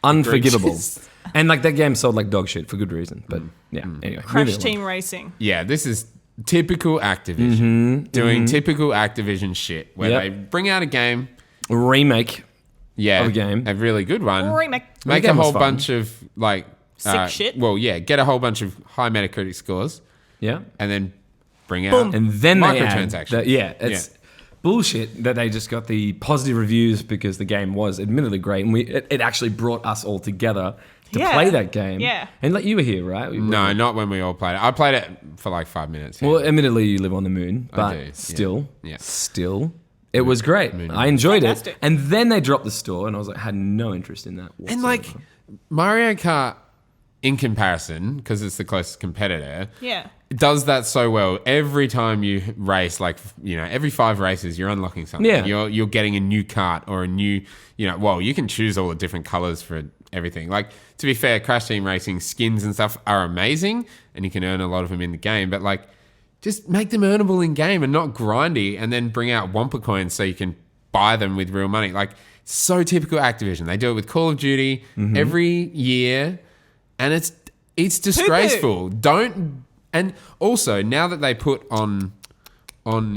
unforgivable. Egregious. And like that game sold like dog shit for good reason. But yeah, anyway. Crash moving Team Racing. Yeah, this is typical Activision doing typical Activision shit where Yep. they bring out a game, along. Remake. yeah, Of a game. a really good one, Remake. make The a game was whole fun. bunch of like Sick shit. Well, yeah, get a whole bunch of high Metacritic scores, Yeah. and then bring Boom. out And then they add microtransactions. that, yeah, it's bullshit that they just got the positive reviews because the game was admittedly great and it actually brought us all together to Yeah. play that game. Yeah. And like you were here, right? No, not when we all played it. I played it for like 5 minutes. yeah. Well, admittedly, you live on the moon, but do, yeah. still, Yeah. still, it was great. I enjoyed Fantastic. it. And then they dropped the store, and I was like, had no interest in that whatsoever. And like Mario Kart, in comparison, because it's the closest competitor, Yeah. it does that so well. Every time you race, like, you know, every 5 races, you're unlocking something. Yeah. You're getting a new kart or a new, you know, well, you can choose all the different colors for everything. Like, to be fair, Crash Team Racing skins and stuff are amazing, and you can earn a lot of them in the game, but like, just make them earnable in game and not grindy, and then bring out Wumpa coins so you can buy them with real money. Like, so typical Activision. They do it with Call of Duty every year, and it's disgraceful. Don't. And also, now that they put on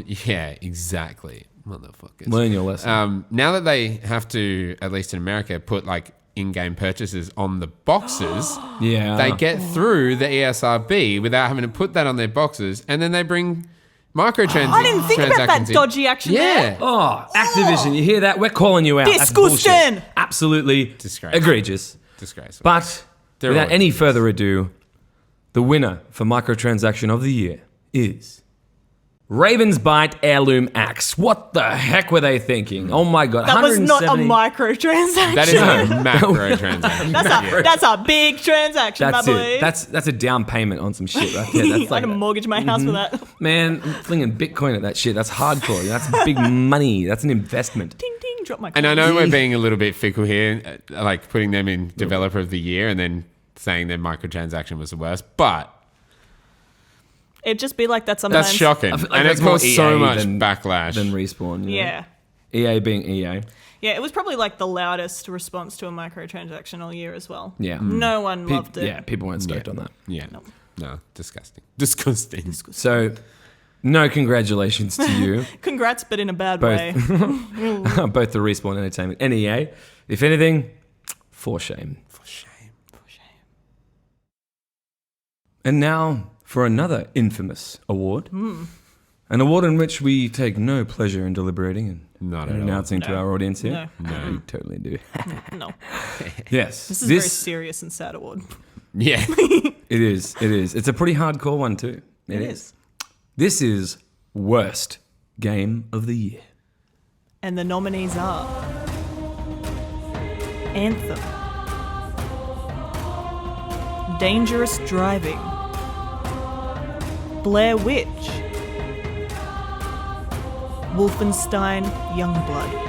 yeah, exactly, motherfuckers. learn your lesson. Now that they have to, at least in America, put like in-game purchases on the boxes, yeah. they get through the ESRB without having to put that on their boxes, and then they bring microtransactions. I didn't think about that dodgy action Yeah. there. Oh, Activision, you hear that? We're calling you out. That's Disgusting. bullshit. Absolutely Disgraceful. egregious. Disgraceful. But They're without all any further ado, the winner for microtransaction of the year is Raven's Bite Heirloom Axe. What the heck were they thinking? Oh my god. That was not a 170 microtransaction. That is a macro transaction. That's a big transaction, That's my boy. it. That's a down payment on some shit right there. That's I like, had to mortgage my house for that. man, I'm flinging Bitcoin at that shit. That's hardcore. That's big money. That's an investment. Ding ding, drop my. And I coins. know we're being a little bit fickle here, like putting them in Developer of the Year and then saying their microtransaction was the worst, but It'd just be like that sometimes. that's shocking. I feel like And it that's more caused so EA much than- backlash. Then Respawn. you know? Yeah. EA being EA. Yeah, it was probably like the loudest response to a microtransaction all year as well. Yeah. No one loved it. Yeah, people weren't stoked on that. yeah. No, disgusting. Disgusting. So, no congratulations to you, Congrats, but in a bad Both. way. both the Respawn Entertainment and EA. If anything, for shame. For shame. And now for another infamous award. An award in which we take no pleasure in deliberating and Not at all. announcing to No. our audience here. No. We totally do. No. Yes. This is a very serious and sad award. Yeah. It is. It is. It's a pretty hardcore one too. It is. This is worst game of the year. And the nominees are Anthem, Dangerous Driving, Blair Witch, Wolfenstein Youngblood.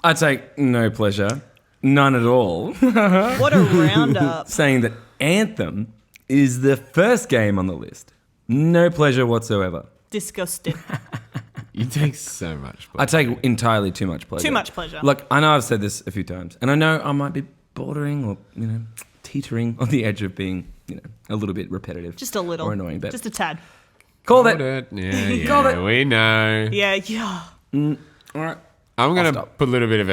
I take no pleasure, none at all, What a roundup. saying that Anthem is the first game on the list. No pleasure whatsoever. Disgusting. You take so much. I take entirely too much pleasure. Too much pleasure. Look, I know I've said this a few times, and I know I might be bordering or, teetering on the edge of being, a little bit repetitive. Just a little. Or annoying, but Just a tad. call Hold it. it. Called Yeah, it. we know. Yeah. All right. I'm going to stop. put a little bit of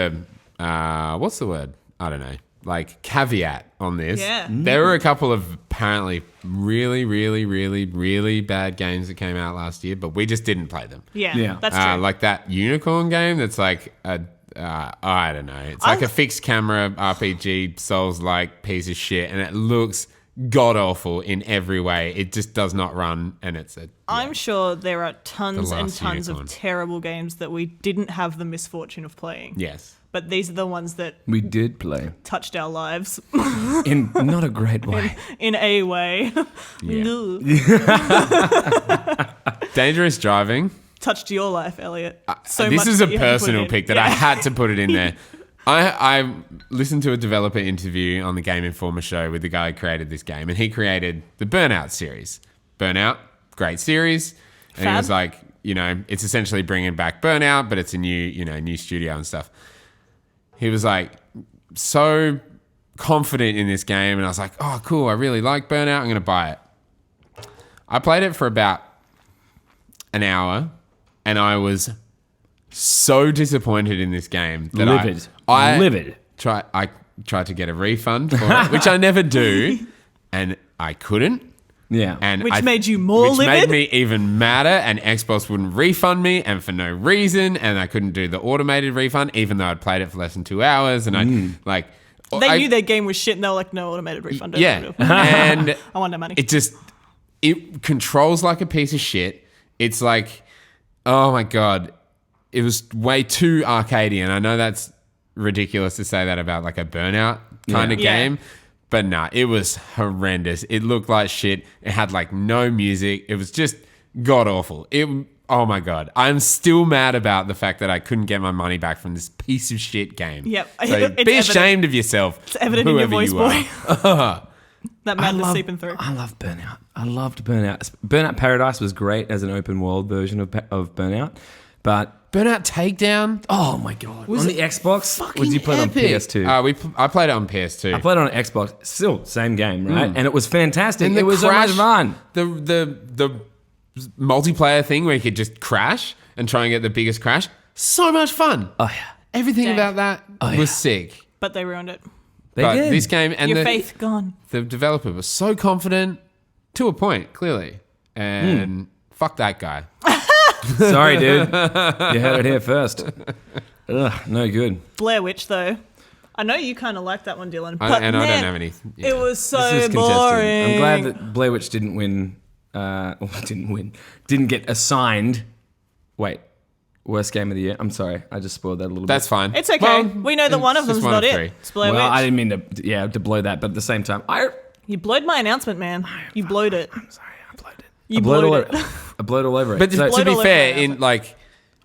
a, what's the word? I don't know. Like caveat on this. Yeah. There were a couple of apparently really, really, really, really bad games that came out last year, but we just didn't play them. Yeah. That's true. Like that unicorn game that's like a, I don't know. It's like a fixed camera RPG Souls-like piece of shit, and it looks god awful in every way. It just does not run, and it's a. I'm sure there are tons The and last tons unicorn. of terrible games that we didn't have the misfortune of playing. Yes. But these are the ones that We did play touched our lives in not a great way. in a way. Yeah. Ugh. Dangerous Driving. Touched your life, Elliot. So This much is a that you haven't put personal in. pick that I had to put it in there. I listened to a developer interview on the Game Informer show with the guy who created this game, and he created the Burnout series. Burnout, great series. And he Fab. was like, it's essentially bringing back Burnout, but it's a new studio and stuff. He was like so confident in this game, and I was like, oh, cool, I really like Burnout, I'm going to buy it. I played it for about an hour, and I was so disappointed in this game that Livid. I Livid. I tried to get a refund for it, which I never do, and I couldn't. Yeah. And Which made you more which livid? made me even madder, and Xbox wouldn't refund me, and for no reason, and I couldn't do the automated refund, even though I'd played it for less than 2 hours, and They knew their game was shit and they were like, no automated refund. Don't yeah, do it. and I want that money. it controls like a piece of shit. It's like, oh my god, it was way too arcadey, and I know that's ridiculous to say that about like a Burnout kind of Yeah. game. But nah, it was horrendous. It looked like shit. It had like no music. It was just god awful. Oh my god. I'm still mad about the fact that I couldn't get my money back from this piece of shit game. Yep. So It's be evident. ashamed of yourself. It's evident in your whoever voice, you boy. are. That madness seeping through. I love Burnout. I loved Burnout. Burnout Paradise was great as an open world version of Burnout, but Burnout Takedown. oh my god, on the Xbox, Fucking was you played on epic. PS2? I played it on PS2. I played it on Xbox. Still same game, right? And it was fantastic. And It was so much fun. The multiplayer thing where you could just crash and try and get the biggest crash. So much fun. Oh yeah, Everything Dang. about that was sick. But they ruined it. they But did. this game and Your faith gone. the developer was so confident to a point, clearly. And fuck that guy. Sorry, dude. You heard it here first. Ugh, no good. Blair Witch, though. I know you kind of like that one, Dylan. I But don't man, have any. It was This so is contested. boring. I'm glad that Blair Witch didn't win. Didn't get assigned. Wait, worst game of the year. I'm sorry, I just spoiled that a little That's bit. fine. It's okay. Well, We know that one of it's just them's one not of it. three. It's Blair Well, Witch. I didn't mean to blow that, but at the same time, You blowed my announcement, man. You blowed it. I'm sorry, I blowed it. You I blowed blowed all it. over. I blowed all over it. But So- to be all over fair, my in like.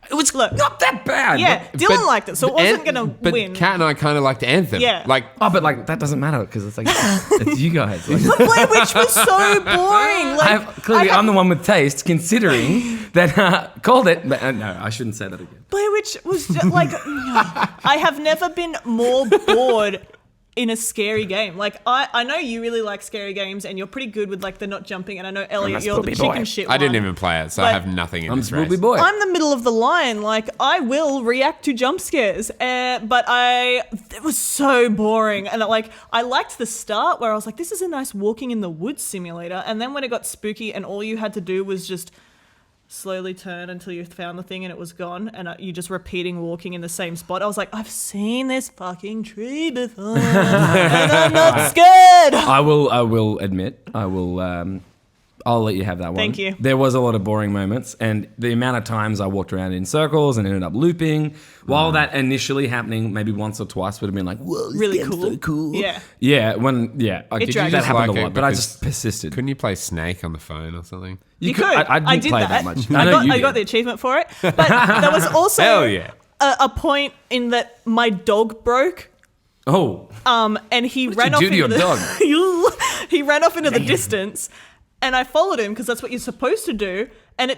it was Look. not that bad. Yeah, But, Dylan liked it, so it wasn't going to But win. Kat and I kind of liked Anthem. Yeah. Like, oh, but like that doesn't matter because it's like it's you guys. Like, But Blair Witch was so boring. Like, clearly, I have- I'm the one with taste, considering that called it. But, no, I shouldn't say that again. Blair Witch was just like, I have never been more bored in a scary game. Like, I know you really like scary games and you're pretty good with like the not jumping, and I know Elliot, a you're the spoopy boy. chicken shit I didn't one. even play it, so I But- have nothing in I'm this race. Spoopy Boy. I'm the middle of the line. Like, I will react to jump scares, but it was so boring. And like, I liked the start where I was like, this is a nice walking in the woods simulator. And then when it got spooky and all you had to do was just slowly turn until you found the thing and it was gone, and you just repeating walking in the same spot, I was like, I've seen this fucking tree before, and I'm not scared. I will admit. I'll let you have that one. Thank you. There was a lot of boring moments, and the amount of times I walked around in circles and ended up looping. While that initially happening, maybe once or twice would have been like, "Whoa, this Really game's cool. so cool." Yeah. yeah. I dragged that us. happened Like a it lot, but I because- just persisted. Couldn't you play Snake on the phone or something? You could. I didn't did play that. that much. I got the achievement for it. But there was also Hell yeah. a point in that my dog broke. Oh, And he What ran did off you do to into your the he ran off into the distance, and I followed him because that's what you're supposed to do. And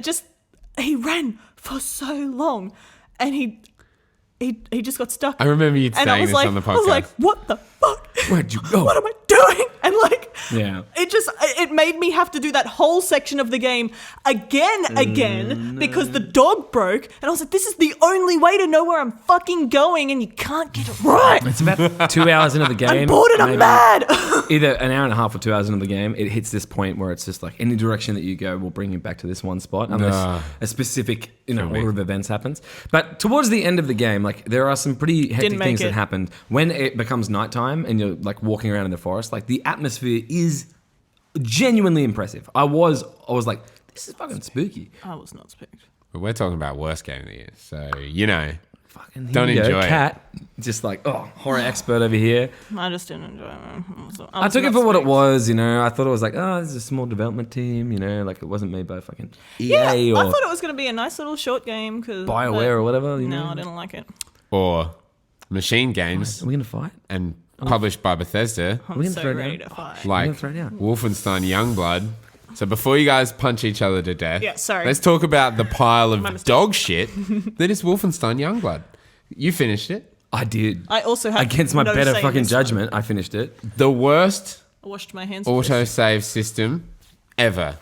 he ran for so long, and he just got stuck. I remember you and saying I was this like, on the I was like, podcast. what the fuck? Where'd you go? What am I doing? And like, Yeah. it made me have to do that whole section of the game again because the dog broke, and I was like, this is the only way to know where I'm fucking going, and you can't get it right. it's about 2 hours into the game. I'm bored and I'm maybe mad. Either an hour and a half or 2 hours into the game, it hits this point where it's just like any direction that you go will bring you back to this one spot, unless Nah. a specific Kill me. order of events happens. But towards the end of the game, like there are some pretty hectic Didn't make things that it. happened when it becomes nighttime and you're like walking around in the forest. Like the atmosphere is genuinely impressive. I was like, this is fucking spooky. I was not spooked. But we're talking about worst game of the year, so you know. Fucking here Don't we go. enjoy it. Cat, just like horror expert over here. I just didn't enjoy it. I took it for what it was, you know. I thought it was like, oh, this is a small development team, you know, like it wasn't made by fucking EA Yeah, I or thought it was going to be a nice little short game. BioWare or whatever. You No, know. I didn't like it. Or Machine Games Are we gonna fight? and published by Bethesda, I'm We're gonna so throw it ready down. to fight. like gonna throw it down. Wolfenstein Youngblood. So before you guys punch each other to death, Yeah, sorry. let's talk about the pile My of mistake. dog shit that is Wolfenstein Youngblood. You finished it. I did. I also have Against my no better say in fucking this one. judgment, I finished it. The worst I washed my hands. autosave system ever.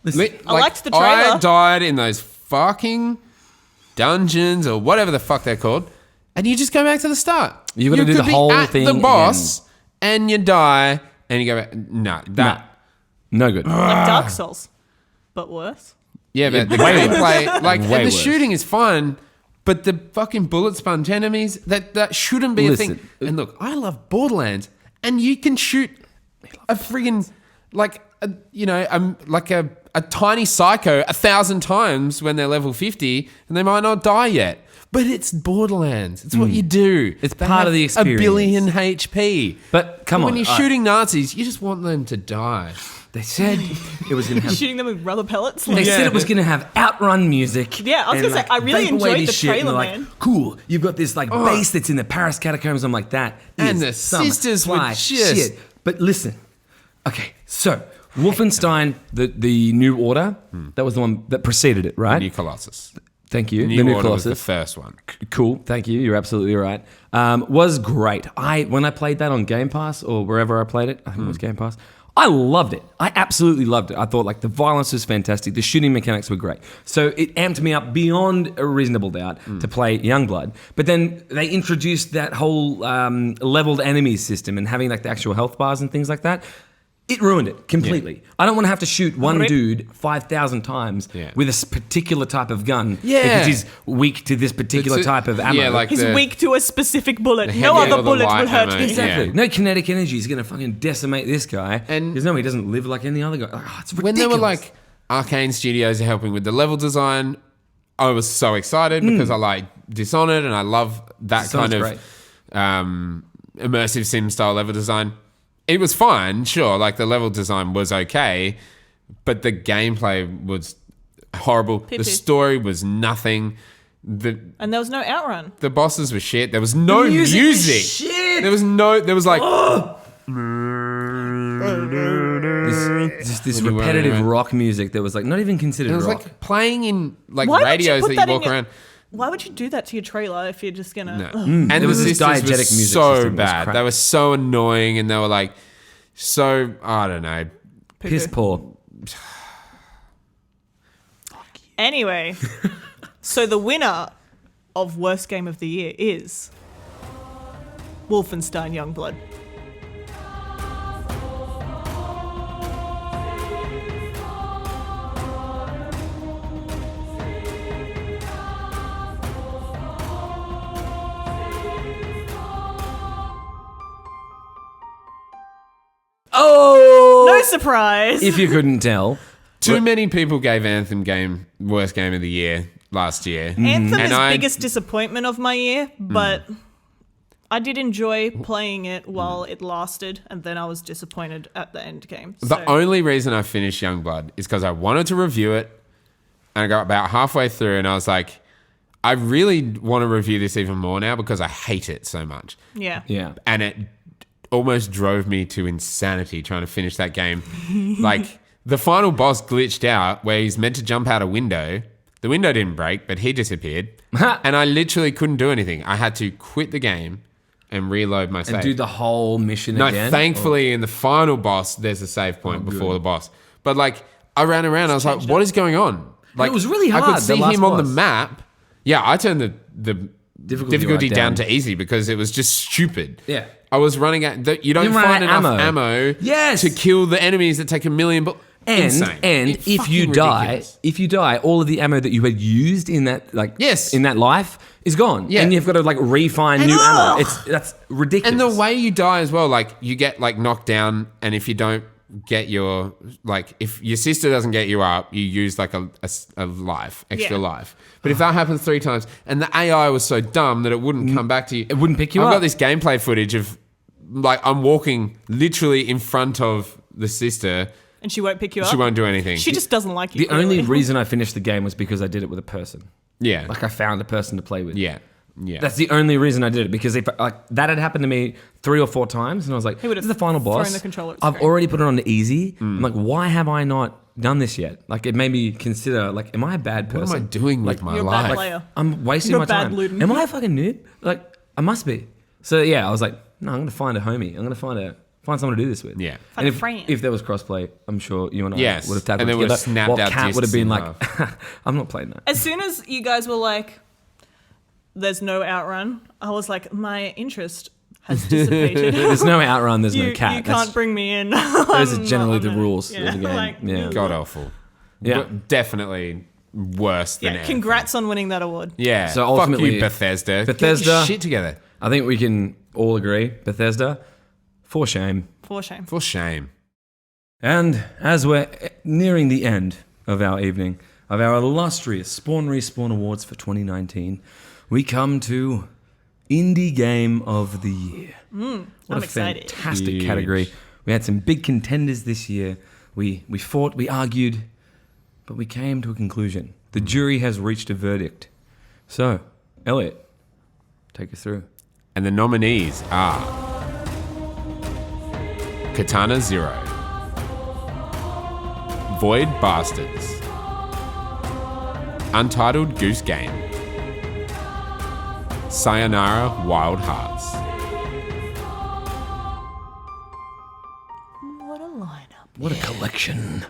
I liked the I trailer. died in those fucking dungeons or whatever the fuck they're called, and you just go back to the start. You gotta do could the be whole at thing the boss, and you die, and you go back. No, that. No good. Like Dark Souls, but worse. Yeah, but the way gameplay, like, Way and the worse. shooting is fine, but the fucking bullet sponge enemies, that shouldn't be a Listen. thing. And look, I love Borderlands, and you can shoot a friggin' like a tiny psycho 1,000 times when they're level 50, and they might not die yet. But it's Borderlands. It's what you do. It's They part have of the experience. A billion HP. But come when on, you're shooting Nazis, you just want them to die. They said it was gonna have. Shooting them with rubber pellets. They Like, said it was gonna have outrun music. Yeah, I was and, gonna say, I really vaporwave enjoyed this the shit, and trailer, they're like, man. Cool, you've got this like base that's in the Paris catacombs. I'm like, that And is the some sisters were fly just- shit. But listen, okay, so Wolfenstein, the New Order, that was the one that preceded it, right? New Colossus. Thank you. New the New Order was the Colossus. first one. Cool, thank you. You're absolutely right. Was great. When I played that on Game Pass or wherever I played it, I think it was Game Pass. I loved it. I absolutely loved it. I thought like the violence was fantastic. The shooting mechanics were great. So it amped me up beyond a reasonable doubt to play Youngblood. But then they introduced that whole leveled enemies system and having like the actual health bars and things like that. it ruined it completely. I don't want to have to shoot one Rip. dude 5,000 times Yeah. with a particular type of gun Yeah. because he's weak to this particular It's a- type of ammo. yeah, like- He's The- weak to a specific bullet. the No heavy other or the bullet light will hurt ammo. him. Exactly. Yeah. No kinetic energy is going to fucking decimate this guy. And- because no, he doesn't live like any other guy. Oh, it's ridiculous. When they were like Arcane Studios are helping with the level design, I was so excited because I like Dishonored and I love that Sounds kind of immersive sim style level design. It was fine, sure, like the level design was okay, but the gameplay was horrible. Poo-poo. The story was nothing. And there was no outrun. The bosses were shit. There was no music music. was shit. There was like this When you were repetitive around. rock music that was like not even considered it was rock. like playing in like Why would you radios put that that you in walk your- around. Why would you do that to your trailer if you're just gonna? No. Ugh. And There the was this sisters were diegetic music so system that was bad. crap. They were so annoying, and they were like so I don't know. Piss poor. Anyway, so the winner of worst game of the year is Wolfenstein Youngblood. Oh! No surprise. If you couldn't tell. Too many people gave Anthem game worst game of the year last year. Anthem And is I- biggest disappointment of my year, but I did enjoy playing it while it lasted, and then I was disappointed at the end game. The So- only reason I finished Youngblood is because I wanted to review it, and I got about halfway through, and I was like, I really want to review this even more now because I hate it so much. yeah. Yeah. And it almost drove me to insanity trying to finish that game. Like the final boss glitched out where he's meant to jump out a window. The window didn't break, but he disappeared. And I literally couldn't do anything. I had to quit the game and reload my save. And do the whole mission No, again. thankfully in the final boss, there's a save point before the boss. But like I ran around, I was like, what is going on? Like it was really I hard, could the see last him on the boss. map. Yeah, I turned the difficulty right down down. to easy because it was just stupid. Yeah. I was running at you don't You ran find out enough ammo. ammo Yes. to kill the enemies that take a million insane. And It's if you fucking die, ridiculous. all of the ammo that you had used in that Yes. in that life is gone. Yeah. And you've got to like refine new ammo. That's ridiculous. And the way you die as well, like you get like knocked down, and if you don't get your if your sister doesn't get you up, you use like a life, extra Yeah. life. But if that happens 3 times, and the AI was so dumb that it wouldn't come back to you, It wouldn't pick you I've up. got this gameplay footage of like I'm walking literally in front of the sister. And she won't pick you up. She won't do anything. She just doesn't like you. the only clearly. reason I finished the game was because I did it with a person. yeah, Like I found a person to play with. yeah, yeah. That's the only reason I did it, because if like that had happened to me 3 or 4 times, and I was like, He would've "This is the final thrown boss. the controller at the I've screen. already put it on the easy. Mm. I'm like, why have I not done this yet? Like, it made me consider, like, am I a bad person? What am I doing with my You're a bad life? player. I'm wasting You're my a bad time. Luden. Am I a fucking noob? Like, I must be. So yeah, I was like, no, I'm gonna find a homie. I'm gonna find someone to do this with. Yeah. And Find a if, friend. if there was crossplay, I'm sure you and I Yes. would have tackled And then we'd together. have snapped While our Kat would have discs been in like, I'm not playing that. As soon as you guys were like, "There's no outrun," I was like, my interest has dissipated. There's no outrun. There's you, no cat. you That's- can't bring me in. Those are generally I'm the not- rules yeah, of the game. like, yeah. God awful. Yeah. But definitely worse than Yeah, Anthem. congrats on winning that award. Yeah. So Fuck ultimately- you, Bethesda. Get Bethesda- your shit together. I think we can all agree, Bethesda, for shame. For shame. For shame. And as we're nearing the end of our evening, of our illustrious Spawn Respawn Awards for 2019, we come to Indie Game of the Year. What I'm a excited. fantastic Huge. category. We had some big contenders this year. We fought, we argued, but we came to a conclusion. The jury has reached a verdict. So, Elliot, take us through. And the nominees are Katana Zero, Void Bastards, Untitled Goose Game, Sayonara Wild Hearts. What a lineup. What a collection.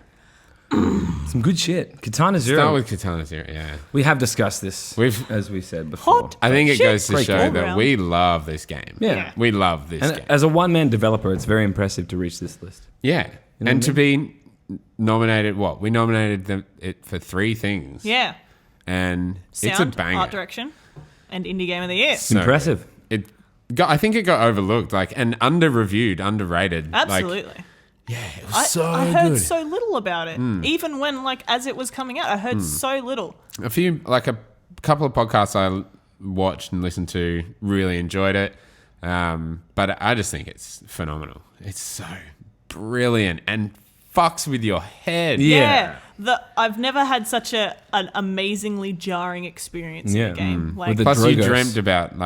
Some good shit. Katana Zero. Start with Katana Zero. Yeah. We have discussed this, as we said before. Hot. I think it Shit. goes to Great show game. that we love this game. Yeah. We love this And game. as a one-man developer, it's very impressive to reach this list. Yeah. know And what I to be nominated, we nominated it for 3 things. Yeah. And it's a Sound, banger. art direction, and indie game of the year. It's impressive. I think it got overlooked, and under-reviewed, underrated. Absolutely. Yeah, it was I heard good. so little about it. Even when, as it was coming out, I heard so little. A couple of podcasts I watched and listened to really enjoyed it. But I just think it's phenomenal. It's so brilliant and fucks with your head. Yeah. I've never had such an amazingly jarring experience in Yeah. a game. With the Plus, you Drogos. dreamt about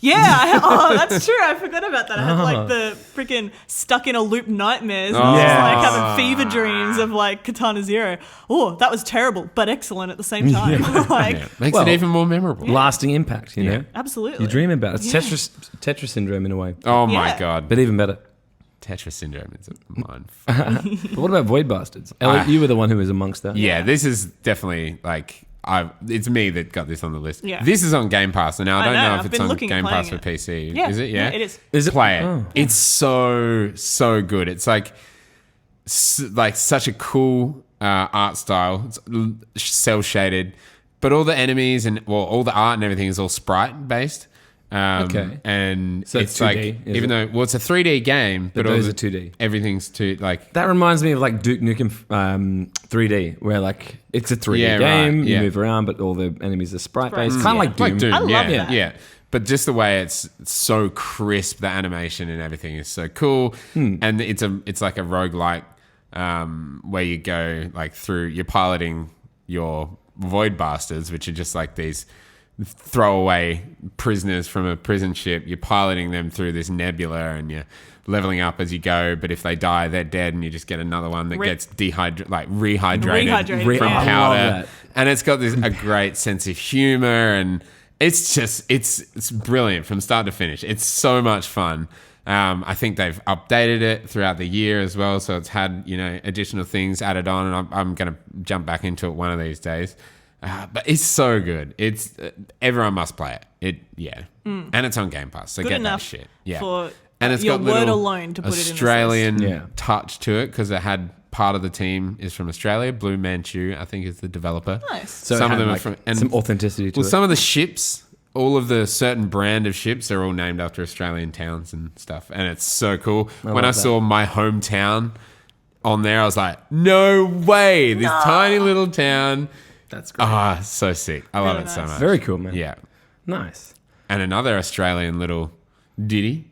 that's true. I forgot about that. I had the freaking stuck in a loop nightmares. And I was just Yeah. having fever dreams of Katana Zero. Oh, that was terrible, but excellent at the same time. Yeah, makes Well, it even more memorable. Lasting impact, you know? Absolutely. You dream about it. It's Yeah. Tetris syndrome in a way, Oh my Yeah. god, but even better. Tetris syndrome is mine. But what about Void Bastards? Elliot, you were the one who was amongst that. Yeah, this is definitely it's me that got this on the list. Yeah. This is on Game Pass, and now I don't know if I've it's been on looking at Game Pass playing for it. PC. Yeah. Is it? Yeah, it is. Is it? Play it. Oh. It's so good. It's like such a cool art style. It's cell shaded, but all the enemies and all the art and everything is all sprite based. Okay. And So it's 2D, is even it? though it's a 3D game, but all those the- are 2D. Everything's That reminds me of Duke Nukem 3D, where it's a 3D Yeah, right, game, you yeah. move around, but all the enemies are sprite based. Sprites, Kind of yeah. like Doom. like Doom. I love yeah, that. yeah. But just the way it's so crisp, the animation and everything is so cool. And it's like a roguelike where you go through, you're piloting your Void Bastards, which are just these throwaway prisoners from a prison ship. You're piloting them through this nebula and you're leveling up as you go, but if they die, they're dead, and you just get another one that gets rehydrated Rehydrated, from yeah. I love powder. that. And it's got a great sense of humor, and it's brilliant from start to finish. It's so much fun. I think they've updated it throughout the year as well, so it's had additional things added on, and I'm going to jump back into it one of these days. But it's so good. It's everyone must play it. And it's on Game Pass, so Good get enough that shit. Yeah, for and it's your got word little alone to put it in this Australian list. Yeah. touch to it because it had part of the team is from Australia. Blue Manchu, I think, is the developer. Nice. So Some it of them had, are from and some authenticity to it. some of the ships, all of the certain brand of ships are all named after Australian towns and stuff. And it's so cool. When I love that. saw my hometown on there, I was like, no way. This tiny little town. That's great. So sick. I love Really it so nice. much. Very cool, man. Yeah. Nice. And another Australian little ditty.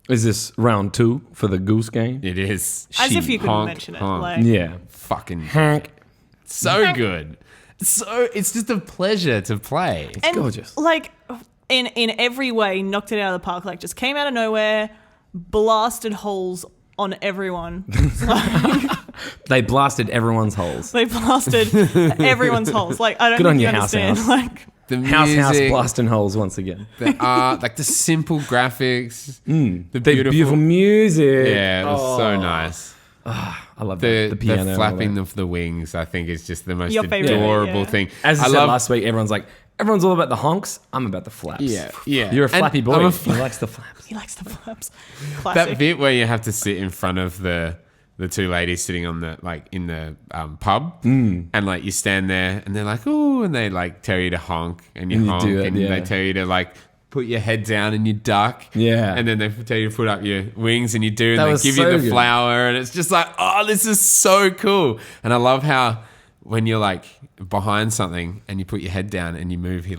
Is this round 2 for the Goose Game? It is. As if you couldn't Honk, mention it. honk. Yeah. Fucking Hank. so good. So it's just a pleasure to play. And gorgeous. In every way, knocked it out of the park. Just came out of nowhere, blasted holes on everyone. They blasted everyone's holes. They blasted everyone's holes. I don't Good think on you you, House understand. House. The House music, blasting holes once again. the art, the simple graphics, the The beautiful music. Yeah, it was so nice. I love The, the piano. the and flapping all that. of the wings, I think, is just the most Your favorite, adorable yeah. thing. As I I said love, last week, everyone's all about the honks. I'm about the flaps. yeah. You're a And flappy boy. I'm a He likes the flaps. He likes the flaps. that Classic. bit where you have to sit in front of the two ladies sitting on the in the pub, and you stand there, and they're like, "Ooh," and they tell you to honk, and you And you honk, do it, and yeah. they tell you to put your head down and you duck, Yeah. and then they tell you to put up your wings, and you do, and That they was give so you the good. flower, and it's just oh, this is so cool, and I love how when you're behind something and you put your head down and you move, he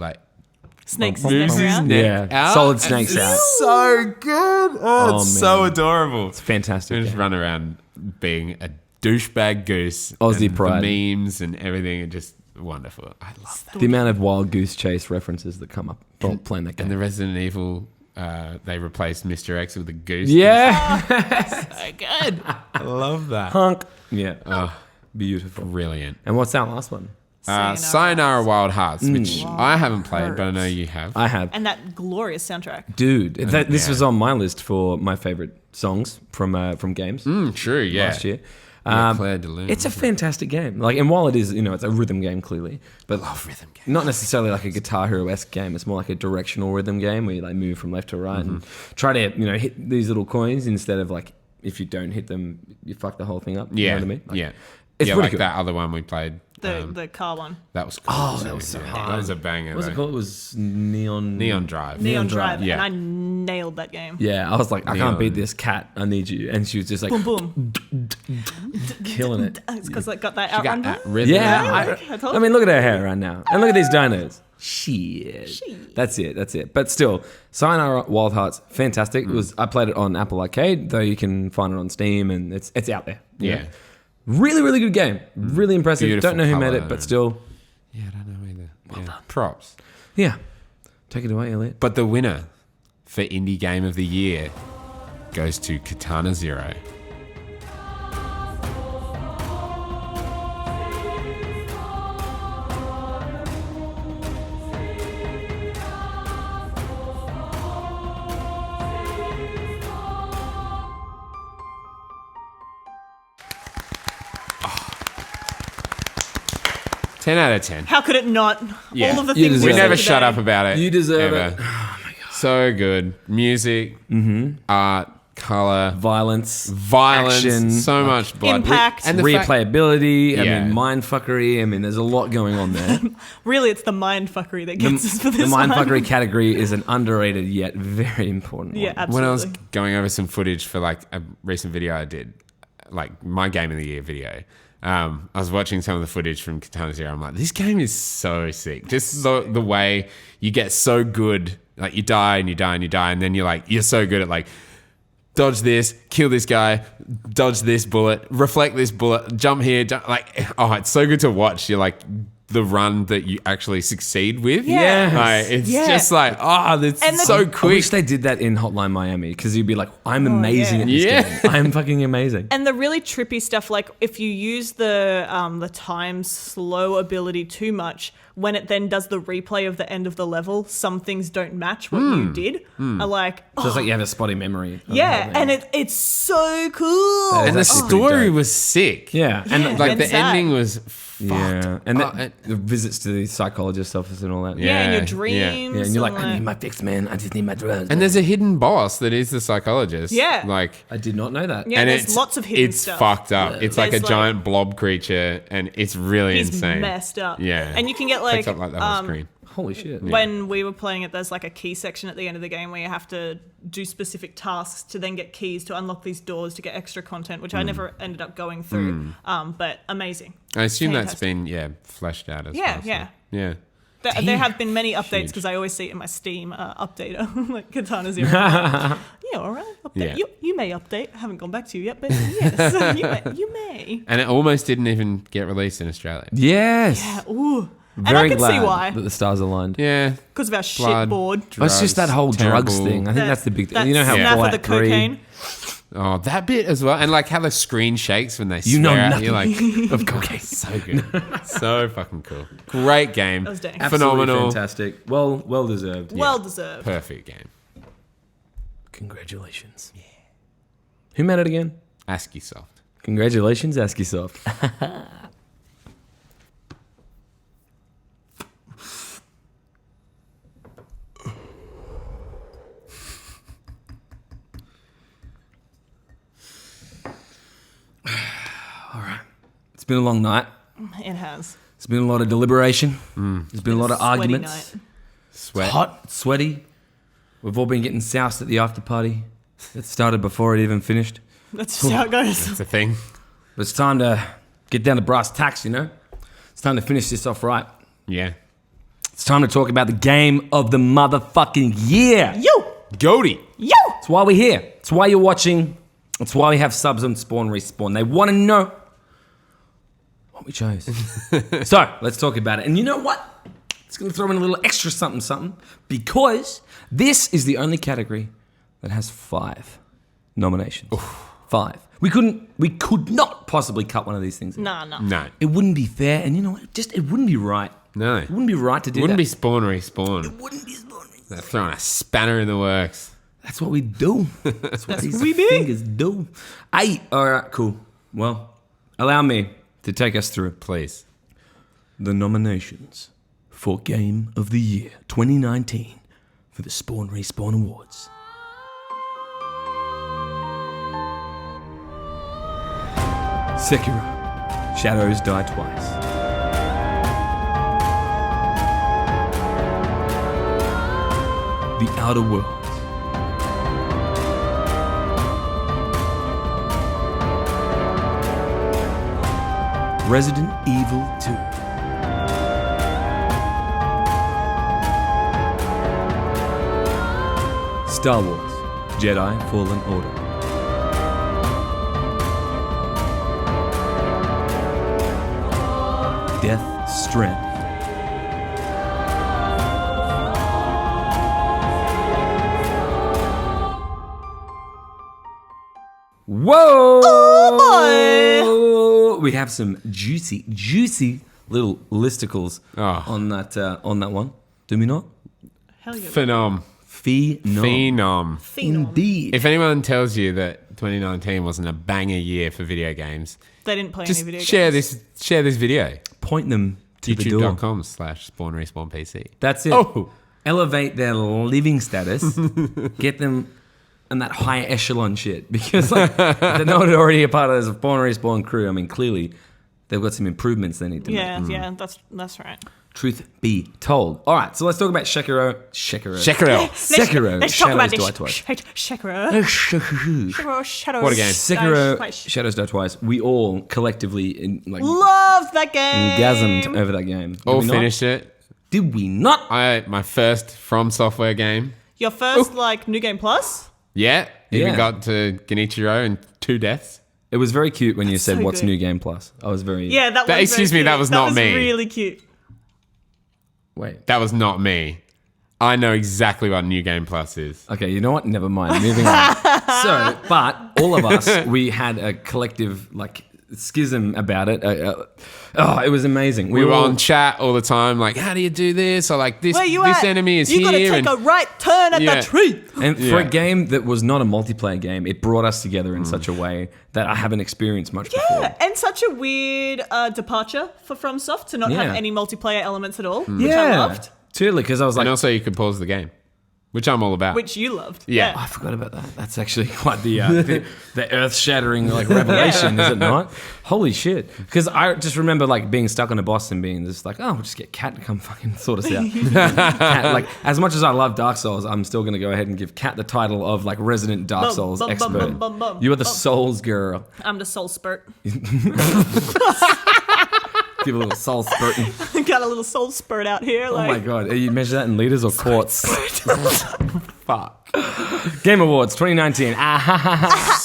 Snakes his moves neck his around. neck Yeah. out. Solid and snakes it's out. So good. Oh, it's Oh, so man. adorable. It's fantastic. And just game. run around being a douchebag goose. Aussie and pride. The memes and everything are just wonderful. I love that. The amount of wild goose chase references that come up while playing that game. And the Resident Evil, they replaced Mr. X with a goose. yeah. So good. I love that. Honk. Yeah. Oh, Beautiful. brilliant. And what's our last one? Sayonara Wild Hearts, which I haven't played, but I know you have. I have. And that glorious soundtrack. Dude, this yeah. was on my list for my favorite songs from games True, yeah. last year. Claire de Lune. It's a fantastic game. Like, and while it is, it's a rhythm game clearly, but love rhythm games. not necessarily like a Guitar Hero-esque game. It's more like a directional rhythm game where you like move from left to right and try to hit these little coins instead of like if you don't hit them, you fuck the whole thing up. You know what I mean? Like, yeah. It's yeah, pretty like good. that other one we played. The car one. That was cool. Oh, too. that was so Yeah, hard. That was a banger. What was it though. called? It was Neon Drive. Neon Drive. yeah. And I nailed that game. Yeah, I was like, I Neon. can't beat this cat. I need you. And she was just like Boom, boom. killing it. It's because I got that She got outrun. that rhythm. Yeah, I told I mean, look at her hair right now, and look at these dinos. Shit. That's it. But still, Sayonara Wild Hearts, fantastic. It was. I played it on Apple Arcade, though you can find it on Steam, and it's out there. you Yeah. know. Really, really good game. Really impressive. Beautiful Don't know who made colour it, but and- still, Yeah, I don't know either. Yeah. Props. yeah. Take it away, Elliot. But the winner for Indie Game of the Year goes to Katana Zero. Oh. 10 out of 10. How could it not? Yeah. All of the You things deserve We it. never said shut today. up about it. You deserve ever. it. Oh my god. So good. Music, art, color, Violence, violence, action, so much blood. Impact. And the fact- replayability. I Yeah. mean, mindfuckery. I mean, there's a lot going on there. Really, it's the mind fuckery that gets us for this The one. mindfuckery category is an underrated yet very important Yeah, one. absolutely. when I was going over some footage for like a recent video I did, like my Game of the Year video, I was watching some of the footage from Katana Zero. I'm like, this game is so sick. Just the way you get so good, like you die and you die and you die, and then you're so good at like dodge this, kill this guy, dodge this bullet, reflect this bullet, jump here, it's so good to watch. You're like the run that you actually succeed with. Yeah. Like, it's Yeah. just like, it's And the- so I quick. wish they did that in Hotline Miami because you'd be like, I'm amazing at this Yeah. game. I'm fucking amazing. And the really trippy stuff, like if you use the time slow ability too much, when it then does the replay of the end of the level, some things don't match what you did. Are like, So it's like you have a spotty memory. of yeah, that, and it's so cool. That and the is actually story pretty dope. was sick. Yeah, and Yeah. Like And the sad. ending was fucked. yeah, and Oh, the visits to the psychologist office and all that. yeah, in your Yeah, dreams. Yeah, and you're like, and I need my fix, man. I just need my drugs. And there's a hidden boss that is the psychologist. Yeah. Like, I did not know that. Yeah, and there's it's lots of hidden it's stuff. fucked up. It's like a There's, like- giant blob creature, and it's really he's insane. messed up. Yeah. And you can get Takes like, up like the whole screen. Holy shit. when we were playing it, there's like a key section at the end of the game where you have to do specific tasks to then get keys to unlock these doors to get extra content, which I never ended up going through. But amazing. I assume that's Fantastic. been fleshed out as Yeah, well. so- yeah. yeah. There have been many updates Huge. because I always see it in my Steam updater, like Katana Zero. Yeah, all right. Update. Yeah. You may update. I haven't gone back to you yet, but yes, you may. And it almost didn't even get released in Australia. Yes. Ooh. And Very I can glad see why. that the stars aligned. Yeah. Because of our Blood. shit board. Well, it's just that whole drugs terrible- thing. I think that's the big thing. That You know how snap of Fallout the 3 cocaine. Oh, that bit as well. And like how the screen shakes when they You know swear at nothing you. Like, of cocaine. so good. So fucking cool. Great game. That was dang. Absolutely Phenomenal. fantastic. Well deserved. Well deserved. Perfect game. Congratulations. Yeah. Who made it again? ASCII soft. Congratulations, ASCII Soft. All right. It's been a long night. It has. It's been a lot of deliberation. There's been a lot of Sweaty arguments. night. Sweat. It's hot, it's sweaty. We've all been getting soused at the after party. It started before it even finished. That's just how it goes. It's a thing. But it's time to get down to brass tacks, you know? It's time to finish this off right. Yeah. It's time to talk about the game of the motherfucking year. You! Goaty. You! It's why we're here. It's why you're watching. It's why we have subs on Spawn Respawn. They want to know what we chose. So, let's talk about it. And you know what? It's going to throw in a little extra something because this is the only category that has 5 nominations. 5. We could not possibly cut one of these things. Nah. No. It wouldn't be fair, and you know what? It wouldn't be right. No. It wouldn't be right to do Wouldn't that. be Spawn Respawn. Wouldn't be Spawn Respawn. They're throwing a spanner in the works. That's what we do. That's what these we be. fingers do. Hey, all right, cool. Well, allow me to take us through Please. the nominations for Game of the Year 2019 for the Spawn Respawn Awards. Sekiro, Shadows Die Twice. The Outer Worlds. Resident Evil 2. Star Wars Jedi Fallen Order. Death Stranding. Whoa! Oh, We have some juicy little listicles on that one. Do we not? Hell yeah. Phenom. Phenom. Indeed. If anyone tells you that 2019 wasn't a banger year for video games, They didn't play just any video share games. this video. Point them to the door. YouTube.com/Spawn Respawn PC. That's it. Oh. Elevate their living status. Get them in that high echelon shit. Because like, if they're not already a part of the Spawn Respawn crew, I mean, clearly they've got some improvements they need to make. Yeah, that's right. Truth be told. All right, so let's talk about Sekiro. Check it out. Sekiro. Let's talk about Shadows this. Die Twice. Sekiro. Shadows. What a game. Sekiro, Twice. Shadows Die Twice. We all collectively Loved that game. gasmed over that game. Did All we not? finished it. Did we not? My first From Software game. Your first like New Game Plus. Yeah. Even Yeah. got to Genichiro and 2 deaths. It was very cute when you said, so "What's good. New Game Plus?" I was very Yeah, that was. Excuse very me, that cute. was not me. That was really cute. Wait. That was not me. I know exactly what New Game Plus is. Okay, you know what? Never mind. Moving on. So, but all of us, we had a collective like schism about it. It was amazing. We were all on chat all the time, like, how do you do this? Or like, this Where you this at? enemy is you here. gotta take a right turn at Yeah. the tree. And for Yeah. a game that was not a multiplayer game, it brought us together in such a way that I haven't experienced much before. Yeah, and such a weird departure for FromSoft to not Yeah. have any multiplayer elements at all, which I loved, Totally, because I was like, And also, you could pause the game, which I'm all about. which you loved. Yeah. I forgot about that. That's actually quite the earth-shattering like revelation, is it not? Holy shit! Because I just remember like being stuck on a boss and being just like, oh, we'll just get Kat to come fucking sort us out. Kat, like as much as I love Dark Souls, I'm still gonna go ahead and give Kat the title of like resident Dark Bum, Souls bum, bum, expert. bum, bum, bum, You are the bum. Souls girl. I'm the soul spurt. Give a little soul spurting. Got a little soul spurt out here. Oh Like, my god! You measure that in liters or quarts? Fuck. Game Awards 2019.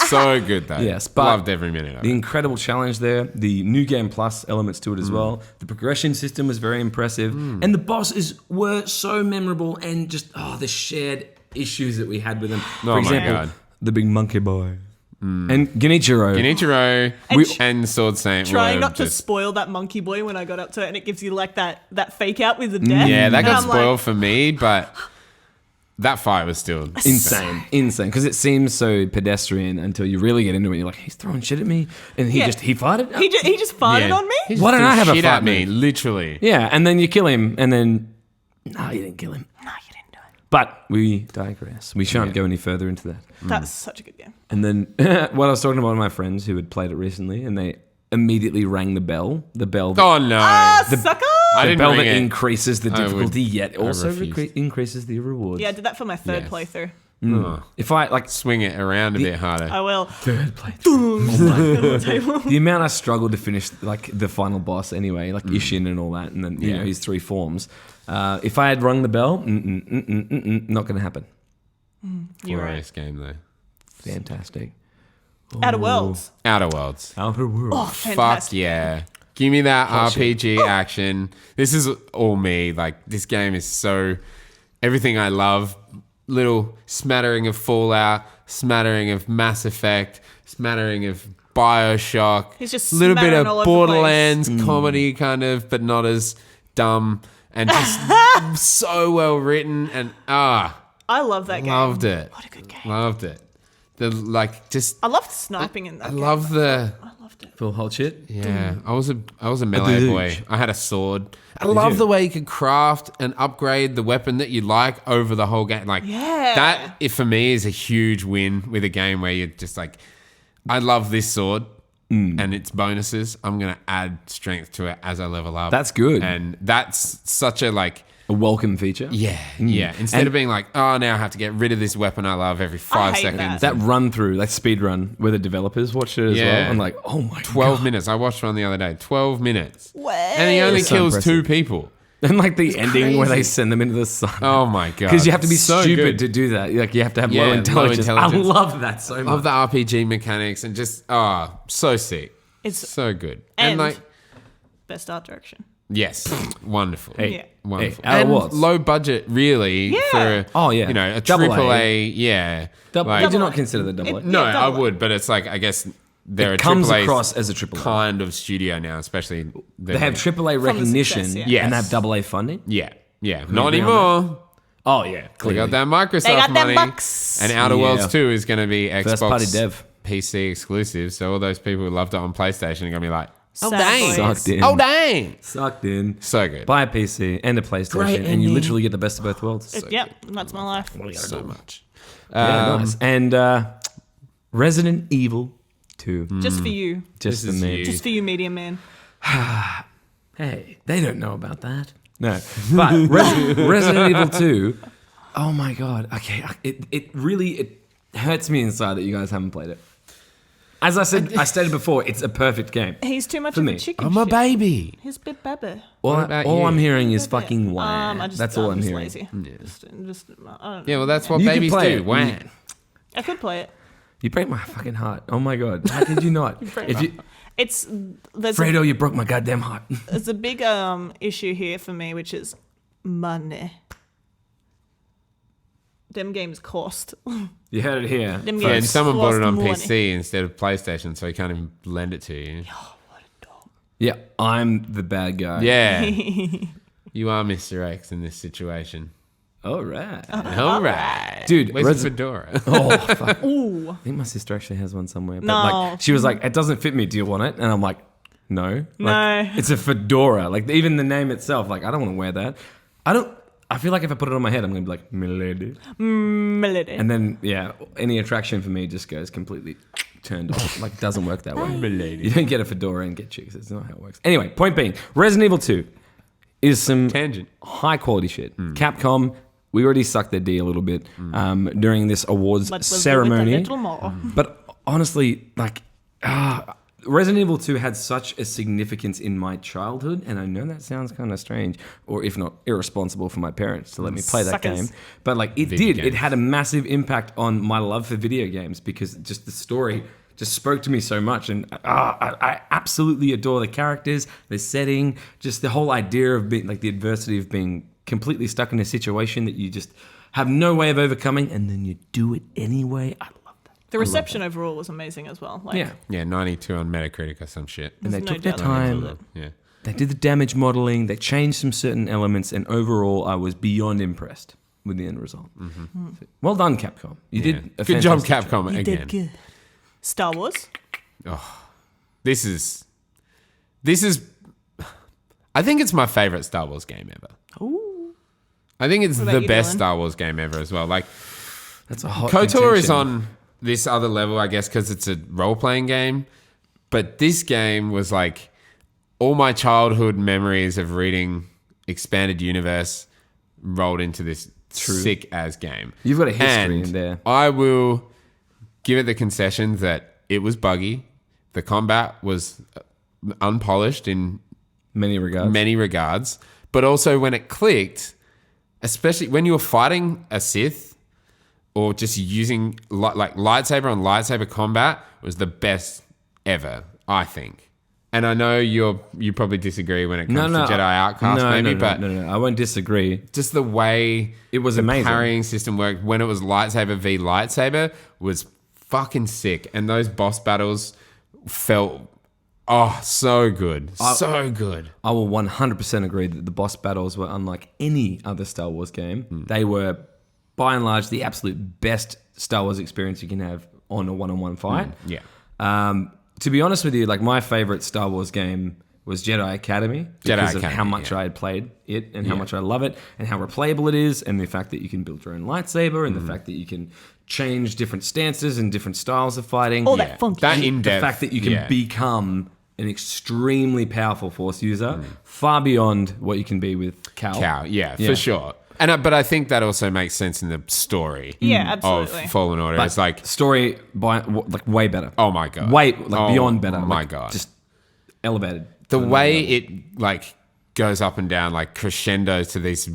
So good, though. Yes, but loved every minute of The it. incredible challenge there, the New Game Plus elements to it as well. The progression system was very impressive, and the bosses were so memorable, and just the shared issues that we had with them. For Oh my example, God. the big monkey boy and Genichiro. Genichiro and Sword Saint trying were not to just... spoil that monkey boy when I got up to it, and it gives you like that fake out with the death. Yeah, that And got I'm spoiled like, for me, but that fight was still... Insane, because it seems so pedestrian until you really get into it. You're like, he's throwing shit at me, and he Yeah. fired it. he just farted Yeah. on me. He Why don't threw I have a shit fight at me, move? literally. Yeah, and then you kill him, and then no, you didn't kill him. No, you didn't do it. But we digress. We shan't Yeah. go any further into that. That's such a good game. And then what I was talking to one of my friends who had played it recently, and they immediately rang the bell. The bell that, Oh, no. Sucker! I the didn't bell ring that it. increases the I would- difficulty, yet also refused. increases the rewards. Yeah, I did that for my third Yes. playthrough. Oh. If I like Swing it around a bit harder. I will. third playthrough, Table. the amount I struggled to finish like the final boss anyway, like Ishin and all that, and then you Yeah. know his 3 forms. If I had rung the bell, not going to happen. You're right. Glorious game, though. Fantastic. Outer Worlds. Outer Worlds. Outer Worlds. Oh, Fuck fantastic. yeah. Give me that RPG action. This is all me. Like, this game is so... Everything I love. Little smattering of Fallout, smattering of Mass Effect, smattering of Bioshock. He's just little bit smattering of all over the Borderlands comedy, kind of, but not as dumb. And just so well written. And I love that game. loved it. What a good game. Loved it. The like just I loved sniping in that. I game. love the I loved it. Full hold shit. yeah. I was a melee boy. douche. I had a sword. I love you? the way you could craft and upgrade the weapon that you like over the whole game. Like Yeah. that, if for me, is a huge win with a game where you're just like, I love this sword and its bonuses. I'm gonna add strength to it as I level up. That's good. and that's such a like. A welcome feature. Yeah. Instead of being like, oh, now I have to get rid of this weapon I love every 5 hate seconds. That run through, like speed run, where the developers watched it as Yeah. well. I'm like, oh my 12 god. minutes. I watched one the other day. 12 minutes. Way. And he only So kills impressive. 2 people. And like the ending where they crazy. send them into the sun. Oh my god! Because you have to be So stupid good. to do that. Like you have to have Yeah, low low intelligence. intelligence. I love that so much. Love the RPG mechanics and just so sick. It's So good. and like best art direction. yes, wonderful. Hey, Yeah. Wonderful. Hey, and awards. low budget really Yeah. for Oh, yeah. you know, a Double A. triple A, yeah. Double, Like- I do not consider the double A. no, Yeah, I double A. would, but it's like I guess they're It a comes triple A across as a triple A. kind of studio now, especially They have AAA From the recognition success, yeah. and they Yes. have AA funding. Yeah. Not agree on anymore. Oh yeah, They clearly. got that Microsoft They got them money. bucks. And Outer Yeah. Worlds 2 is going to be Xbox First party dev. PC exclusive. So all those people who loved it on PlayStation are going to be like, oh, Sad dang. boys. Sucked in. Oh, dang. Sucked in. So good. Buy a PC and a PlayStation, Great and you ending. literally get the best of both worlds. Yep, that's my life. So much. Yeah, nice. And Resident Evil 2. Just for you. Just This for is me. you. Just for you, Medium Man. Hey, they don't know about that. No, but Resident Evil 2. Oh my god. Okay, it really hurts me inside that you guys haven't played it. As I stated before, it's a perfect game. He's too much For of me. a chicken I'm a shit. baby. He's a bit baby. What about All you? I'm hearing is fucking wah. I just, That's all I'm just hearing. lazy. Just, I don't know. Yeah, well, that's what You can babies play do. it. Wow. I could play it. You break my fucking heart. Oh my god. How did you not? If you, It's there's Fredo, you broke my goddamn heart. there's a big issue here for me, which is money. Them games cost. You heard it here. Them Yeah, and games someone bought it cost on money. PC instead of PlayStation, so he can't even lend it to you. Yeah, I'm the bad guy. Yeah. You are Mr. X in this situation. All right. All right. Dude, Where's the fedora? Oh, fuck. Ooh, I think my sister actually has one somewhere. But No. like, she was like, it doesn't fit me. Do you want it? And I'm like, no. Like, No. It's a fedora. Like, even the name itself, like, I don't want to wear that. I feel like if I put it on my head, I'm going to be like, milady. melody. And then, yeah, any attraction for me just goes completely turned off. Like, it doesn't work that way. You don't get a fedora and get chicks. It's not how it works. Anyway, point being, Resident Evil 2 is some Tangent. high quality shit. Capcom, we already sucked their D a little bit during this awards But we'll do it a ceremony. little more. But honestly, like, Resident Evil 2 had such a significance in my childhood, and I know that sounds kind of strange, or if not irresponsible for my parents to let me play that Suckers. game. But like, it Video did. It games. had a massive impact on my love for video games because just the story just spoke to me so much, and I absolutely adore the characters, the setting, just the whole idea of being like the adversity of being completely stuck in a situation that you just have no way of overcoming, and then you do it anyway. I love that. The reception overall was amazing as well. Like, Yeah. Yeah, 92 on Metacritic or some shit. And they there's no took their doubt they killed time. it. Yeah. They did the damage modeling. They changed some certain elements, and overall, I was beyond impressed with the end result. So, well done, Capcom. You Yeah. did a Good job, fantastic Capcom, You again. did good. Star Wars. This is. I think it's my favorite Star Wars game ever. Ooh. I think it's What the about you, best Dylan? Star Wars game ever as well. Like, That's a hot KOTOR is contention. on this other level, I guess, because it's a role playing game. But this game was like all my childhood memories of reading Expanded Universe rolled into this sick as game. You've got a history And in there. I will give it the concession that it was buggy. The combat was unpolished in Many regards. many regards, but also when it clicked, especially when you were fighting a Sith or just using like lightsaber on lightsaber combat was the best ever, I think. And I know you probably disagree when it comes to Jedi Outcast, but no, I won't disagree. just the way It was the amazing. parrying system worked when it was lightsaber v lightsaber was fucking sick, and those boss battles felt so good, so good. I will 100% agree that the boss battles were unlike any other Star Wars game. They were, by and large, the absolute best Star Wars experience you can have on a one-on-one fight. Yeah. To be honest with you, like my favorite Star Wars game was Jedi Academy because of how much I had played it and how much I love it and how replayable it is and the fact that you can build your own lightsaber and the fact that you can change different stances and different styles of fighting. All that funky. That shit. in The depth. fact that you can become an extremely powerful Force user, far beyond what you can be with Cal. Cow, for sure. And but I think that also makes sense in the story. Yeah, Of absolutely. Fallen Order. But It's like, story by like way better. oh my god, Way like beyond better. Oh my Like, god, just elevated. the to another way level. it like goes up and down, like crescendo to these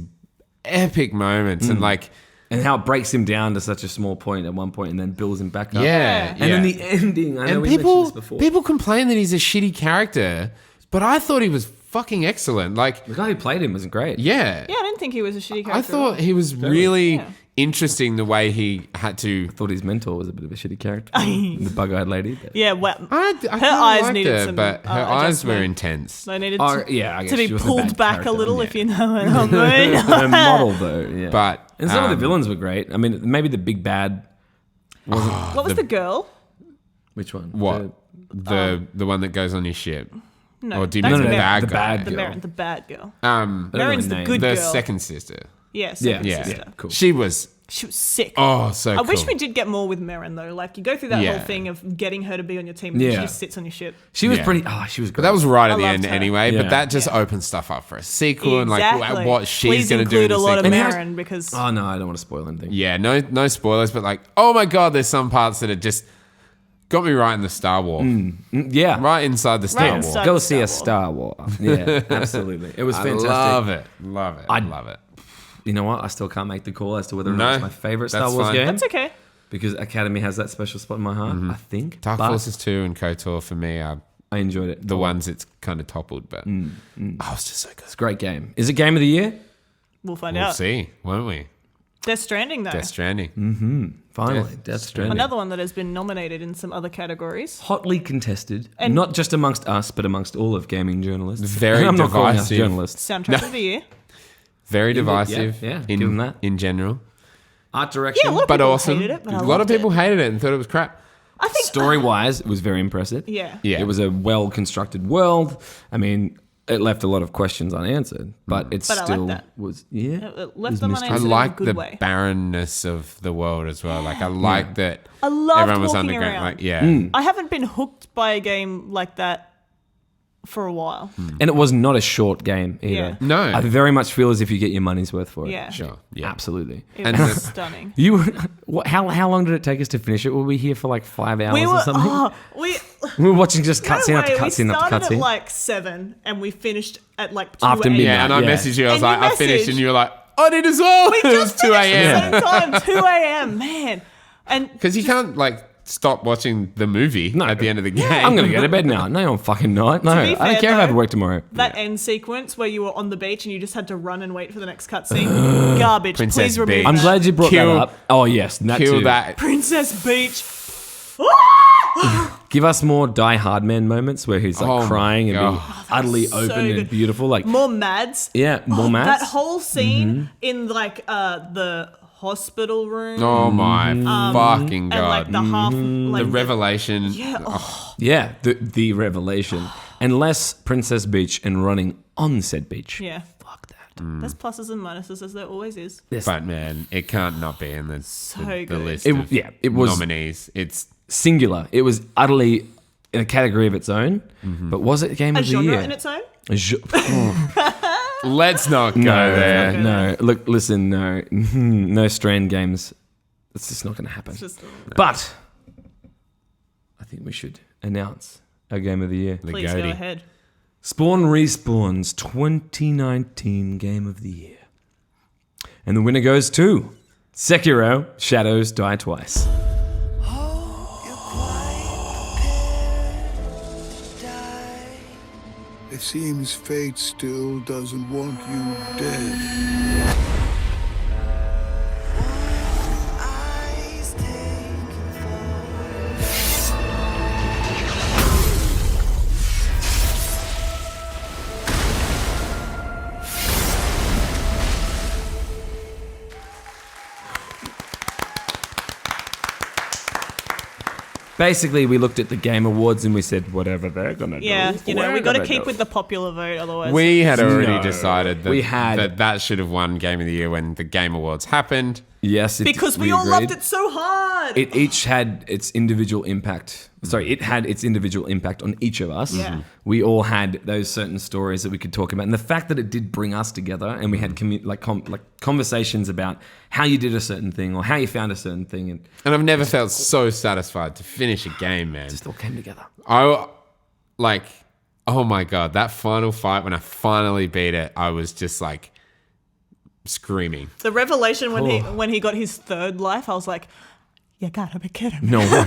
epic moments, and like and how it breaks him down to such a small point at one point and then builds him back up. yeah, And then the ending. I know and we mentioned this before. people complain that he's a shitty character, but I thought he was fucking excellent. Like, the guy who played him wasn't great. yeah, Yeah, I didn't think he was a shitty character. I thought he was really Yeah. interesting the way he had to. I thought his mentor was a bit of a shitty character. the bug-eyed lady. But. Yeah, well, I her eyes liked needed her, some, but her eyes were adjustment. intense. they needed Oh, to, yeah, I guess to be she wasn't a pulled bad back character, a little, yeah. if you know what I mean. Her model, though, yeah. But and some of the villains were great. I mean, maybe the big bad wasn't. What was the girl? Which one? what the one that goes on your ship? No, Or do you that's mean the Merrin. bad the guy? bad The girl. Merrin, the bad girl. I don't know Merrin's her the name. good The girl. second sister. Yeah, Yeah, second Yeah. sister. Cool. She was She was sick. so I cool. wish we did get more with Merrin though. Like you go through that Yeah. whole thing of getting her to be on your team, and Yeah. she just sits on your ship. She was Yeah. pretty. Oh, she was great. But that was right at I the loved end her. anyway. Yeah. But that just Yeah. opens stuff up for a sequel and Exactly. like what she's Please going to do in include the a lot of sequel. And how's- Merrin because Oh no, I don't want to spoil anything. Yeah, no spoilers, but like, oh my god, there's some parts that are just got me right in the Star Wars, Yeah, right inside the Star Right Wars. inside- Go Star see a Wars. Star War. Yeah, absolutely. It was I fantastic. love it, love it, I- love it. You know what? I still can't make the call as to whether or No, not it's my favorite Star that's Wars fine. game that's okay. because Academy has that special spot in my heart. I think. Dark But Forces 2 and KOTOR for me are I enjoyed it. the ones it's kind of toppled, but oh, it's just so good. It's a great game. Is it game of the year? We'll find We'll out. see, won't we? Death Stranding though. Death Stranding. Finally, Death Stranding. Another one that has been nominated in some other categories. Hotly contested, And- not just amongst us, but amongst all of gaming journalists. Very I'm not calling us divisive. journalists. Soundtrack of the year. Very Yeah, divisive. yeah, give them that. in general, Art direction, Yeah, a lot of but people awesome. hated it, but I a lot of loved it. people hated it and thought it was crap. I think story-wise, it was very impressive. Yeah. Yeah, It was a well-constructed world. I mean, it left a lot of questions unanswered, but it But I like still that. was. Yeah, It left was them mystery. I unanswered like in a good the way. barrenness of the world as well. Like I like that I loved everyone was walking underground. around. Like yeah, I haven't been hooked by a game like that for a while. And it was not a short game either. Yeah. No. I very much feel as if you get your money's worth for it. Yeah. sure, yeah. Absolutely. It And was the- stunning. You, how long did it take us to finish it? Were we here for like 5 hours We or were something? we We were watching just no cutscene after way, we cutscene after started cutscene. at like 7 and we finished at like 2 After a.m. midnight. Yeah, and I Yeah. messaged you. I was And you like, I finished, messaged- and you were like, I did as well. We it was just 2 finished a.m. at the same time, 2 a.m. Man, and Because you can't like stop watching the movie at the end of the game. I'm going to go to bed now. No, I'm fucking not. No, be I don't fair, care if I have to though, work tomorrow. that end sequence where you were on the beach and you just had to run and wait for the next cutscene, garbage. Princess Please remove Beach. that. I'm glad you brought Kill- that up. Oh, yes. That Kill too. that. Princess Beach. Give us more Die Hard Man moments where he's like Oh my crying and being God. utterly so open and good. beautiful. Like, More Mads. yeah, more Mads. That whole scene in like the hospital room. Oh my fucking and god! like the half like the revelation. Yeah, oh, Yeah, the revelation. Unless Princess Beach and running on said beach. yeah. Fuck that. There's pluses and minuses as there always is. But man, it can't not be in the good. list. It- of yeah, it was- nominees. It's Singular. It was utterly in a category of its own. But was it Game A of the genre Year? in its own. let's not go No, there. go no. Look, listen, no. No Strand games. It's just not going to happen. It's just But I think we should announce our Game of the Year. The please goatee. go ahead. Spawn Respawn's 2019 Game of the Year. And the winner goes to Sekiro Shadows Die Twice. It seems fate still doesn't want you dead. Basically, we looked at the Game Awards and we said, whatever they're going to do. Yeah, we we're got to gonna keep do. with the popular vote, otherwise. We had already No. decided that We had- that should have won Game of the Year when the Game Awards happened. Yes, because we all loved agreed. it so hard. It each had its individual impact. Sorry, it had its individual impact on each of us. Yeah. We all had those certain stories that we could talk about, and the fact that it did bring us together, and we had conversations about how you did a certain thing or how you found a certain thing, and And I've never felt so satisfied to finish a game, man. it all came together. I like, oh my god, that final fight when I finally beat it, I was just like screaming. The revelation when he got his third life, I was like, you gotta be kidding me. No way.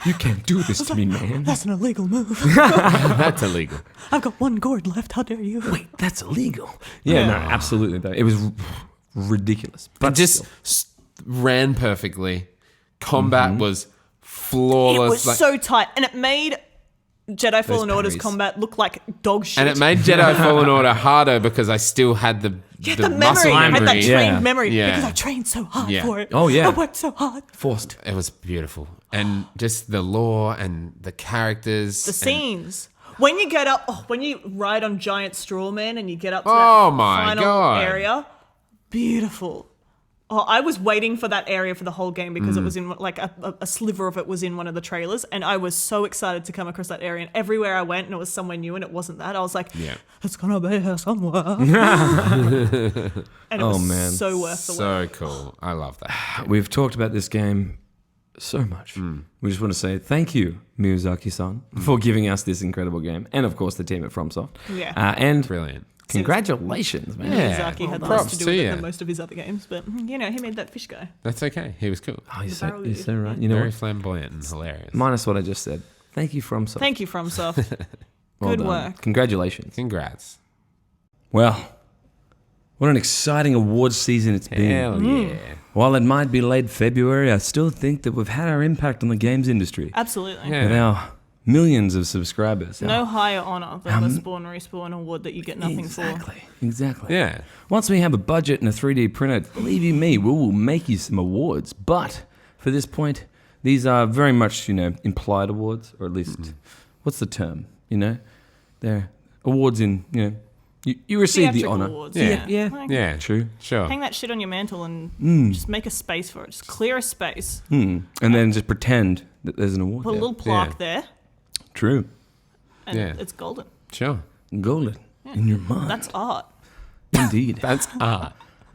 You can't do this to me, man. That's an illegal move. That's illegal. I've got one gourd left. How dare you? Wait, that's illegal. Yeah, no, absolutely. Though. It was ridiculous. But But just still. ran perfectly. Combat was It flawless. was like- so tight, and it made Jedi Fallen Order's parries. combat look like dog shit. and it made Jedi Fallen Order harder because I still had the the muscle memory. I had that memory. trained Yeah. memory Yeah. because I trained so hard Yeah. for it. Oh, yeah. I worked so hard. Forced. It was beautiful. And just the lore and the characters. The scenes. When you get up, when you ride on giant straw man and you get up to Oh that my final God. area, beautiful. Oh, I was waiting for that area for the whole game because it was in like a sliver of it was in one of the trailers, and I was so excited to come across that area. And everywhere I went, and it was somewhere new, and it wasn't that. I was like, Yeah. it's gonna be here somewhere. And it was man. so worth the wait. So cool. I love that. We've talked about this game so much. We just want to say thank you, Miyazaki-san, for giving us this incredible game, and of course the team at FromSoft. Yeah. And Brilliant. congratulations, man. Yeah. Miyazaki had Props less to do to with it you. than most of his other games, but he made that fish guy. That's okay. He was cool. Oh, you're barrel you're you. so right. You know Very what? flamboyant and hilarious. Minus what I just said. Thank you, FromSoft. Thank you, FromSoft. Well Good done. work. Congratulations. Congrats. Well, what an exciting awards season it's been. Hell yeah. While it might be late February, I still think that we've had our impact on the games industry. Absolutely. Yeah. With our millions of subscribers. No higher honor than the Spawn Respawn award that you get nothing Exactly. Exactly. Yeah. Once we have a budget and a 3D printer, believe you me, we will make you some awards. But for this point, these are very much, implied awards, or at least, what's the term? They're awards in, you receive the Theatrical honor. awards, Yeah. yeah. Yeah. Like, Yeah. True. Sure. Hang that shit on your mantle and just make a space for it. Just clear a space. And then just pretend that there's an award Put a there. little plaque Yeah. there, True. and Yeah. it's golden. Sure. Golden in your mind. That's art. Indeed. That's art.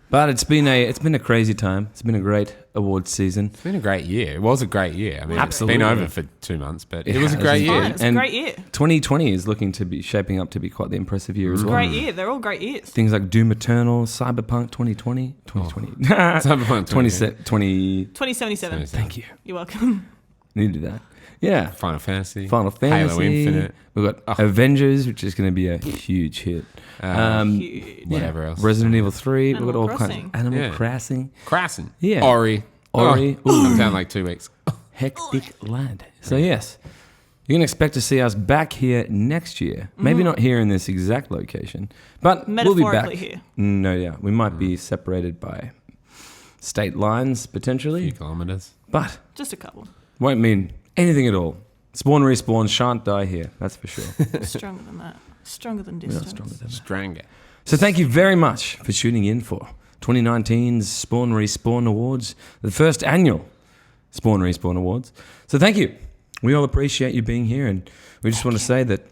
But it's been a crazy time. It's been a great awards season. It's been a great year. It was a great year. I mean, Absolutely. it's been over for 2 months, but It it was a has. great It's year. Fine. It's And a great year. 2020 is looking to be shaping up to be quite the impressive year as well. Great year. They're all great years. Things like Doom Eternal, Cyberpunk 2020. Cyberpunk 20. 2077. Thank you. You're welcome. Needed that. Yeah. Final Fantasy. Final Fantasy. Halo Infinite. We've got Avengers, which is going to be a huge hit. Huge. Whatever else. Resident Evil 3. We've got Animal all kinds Crossing. of Animal Yeah. Crossing. Crassin. Yeah. Ori. Ori. Oh, I'm down like 2 weeks. Hectic lad. So yes, you can expect to see us back here next year. Maybe not here in this exact location, but we'll be back. Metaphorically here. No, yeah, we might be separated by state lines A few potentially, kilometers. but Just a couple. won't mean anything at all. Spawn Respawn shan't die here, that's for sure. Stronger than that. Stronger than We're not distance. stronger than that. Stranger. So thank you very much for tuning in for 2019's Spawn Respawn Awards, the first annual Spawn Respawn Awards. So thank you. We all appreciate you being here, and we just want to say that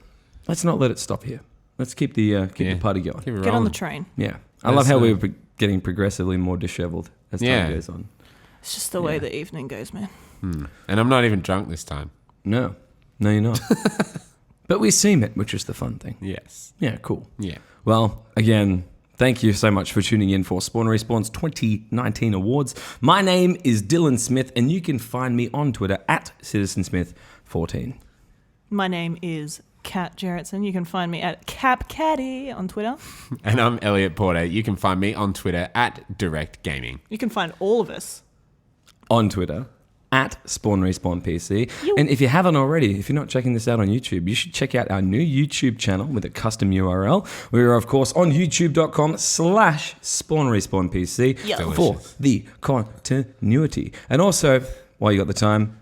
let's not let it stop here. Let's keep the Yeah. party going. Keep it Get on rolling. the train. Yeah, I love That's, how we're getting progressively more dishevelled as time Yeah. goes on. It's just the way the evening goes, man. And I'm not even drunk this time. No, you're not. But we seem it, which is the fun thing. Yes. Yeah, cool. Yeah. Well, again, thank you so much for tuning in for Spawn Respawn's 2019 awards. My name is Dylan Smith, and you can find me on Twitter at CitizenSmith14. My name is Kat Jarrettson. You can find me at CapCatty on Twitter. And I'm Elliot Porter. You can find me on Twitter at Direct Gaming. You can find all of us. On Twitter at Spawn Respawn PC. And if you haven't already, if you're not checking this out on YouTube, you should check out our new YouTube channel with a custom URL. We are, of course, on youtube.com/Spawn Respawn PC Yeah. for Delicious. the continuity. And also, while you got the time,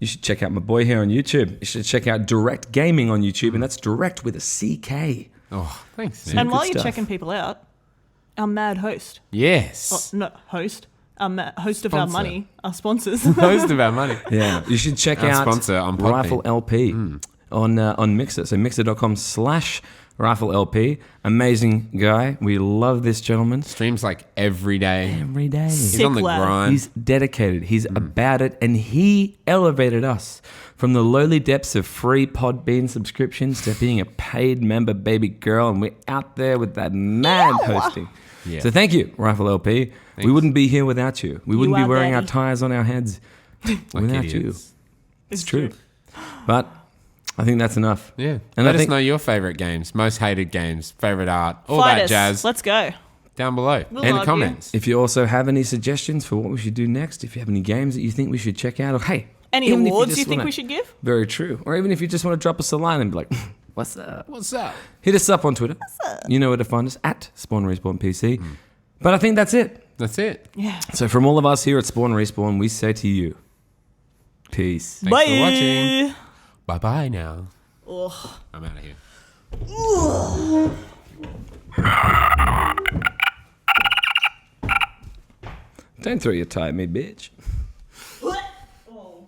You should check out my boy here on YouTube. You should check out Direct Gaming on YouTube, and that's direct with a CK. Oh, thanks, man. And good while you're stuff. checking people out, our mad host, Yes. not host, our host of our Sponsor. money, our sponsors. Most of our money. Yeah, you should check Our out sponsor on Podbean. Rifle LP on Mixer. So mixer.com/Rifle LP. Amazing guy. We love this gentleman. Streams like every day. Every day. He's Sick on the lad. grind. He's dedicated. He's about it, and he elevated us from the lowly depths of free Podbean subscriptions to being a paid member, baby girl, and we're out there with that mad hosting. Yeah. So thank you, Rifle LP. We wouldn't be here without you. We wouldn't be are wearing our daddy. tires on our heads Like without you. idiots. It's true. But I think that's enough. Yeah. And Let I us think know your favorite games, most hated games, favorite art, all Fight that us. jazz Let's go. down below We'll in the argue. comments. if you also have any suggestions for what we should do next, if you have any games that you think we should check out, or hey, Any even if awards just you think wanna- we should give? Very true. Or even if you just want to drop us a line and be like, what's up? What's up? Hit us up on Twitter. You know where to find us at Spawn Respawn PC. But I think that's it. That's it. Yeah. So from all of us here at Spawn Respawn, we say to you, peace. Thanks Bye. for watching. Bye bye now. Ugh. I'm out of here. Don't throw your tie at me, bitch. Oh.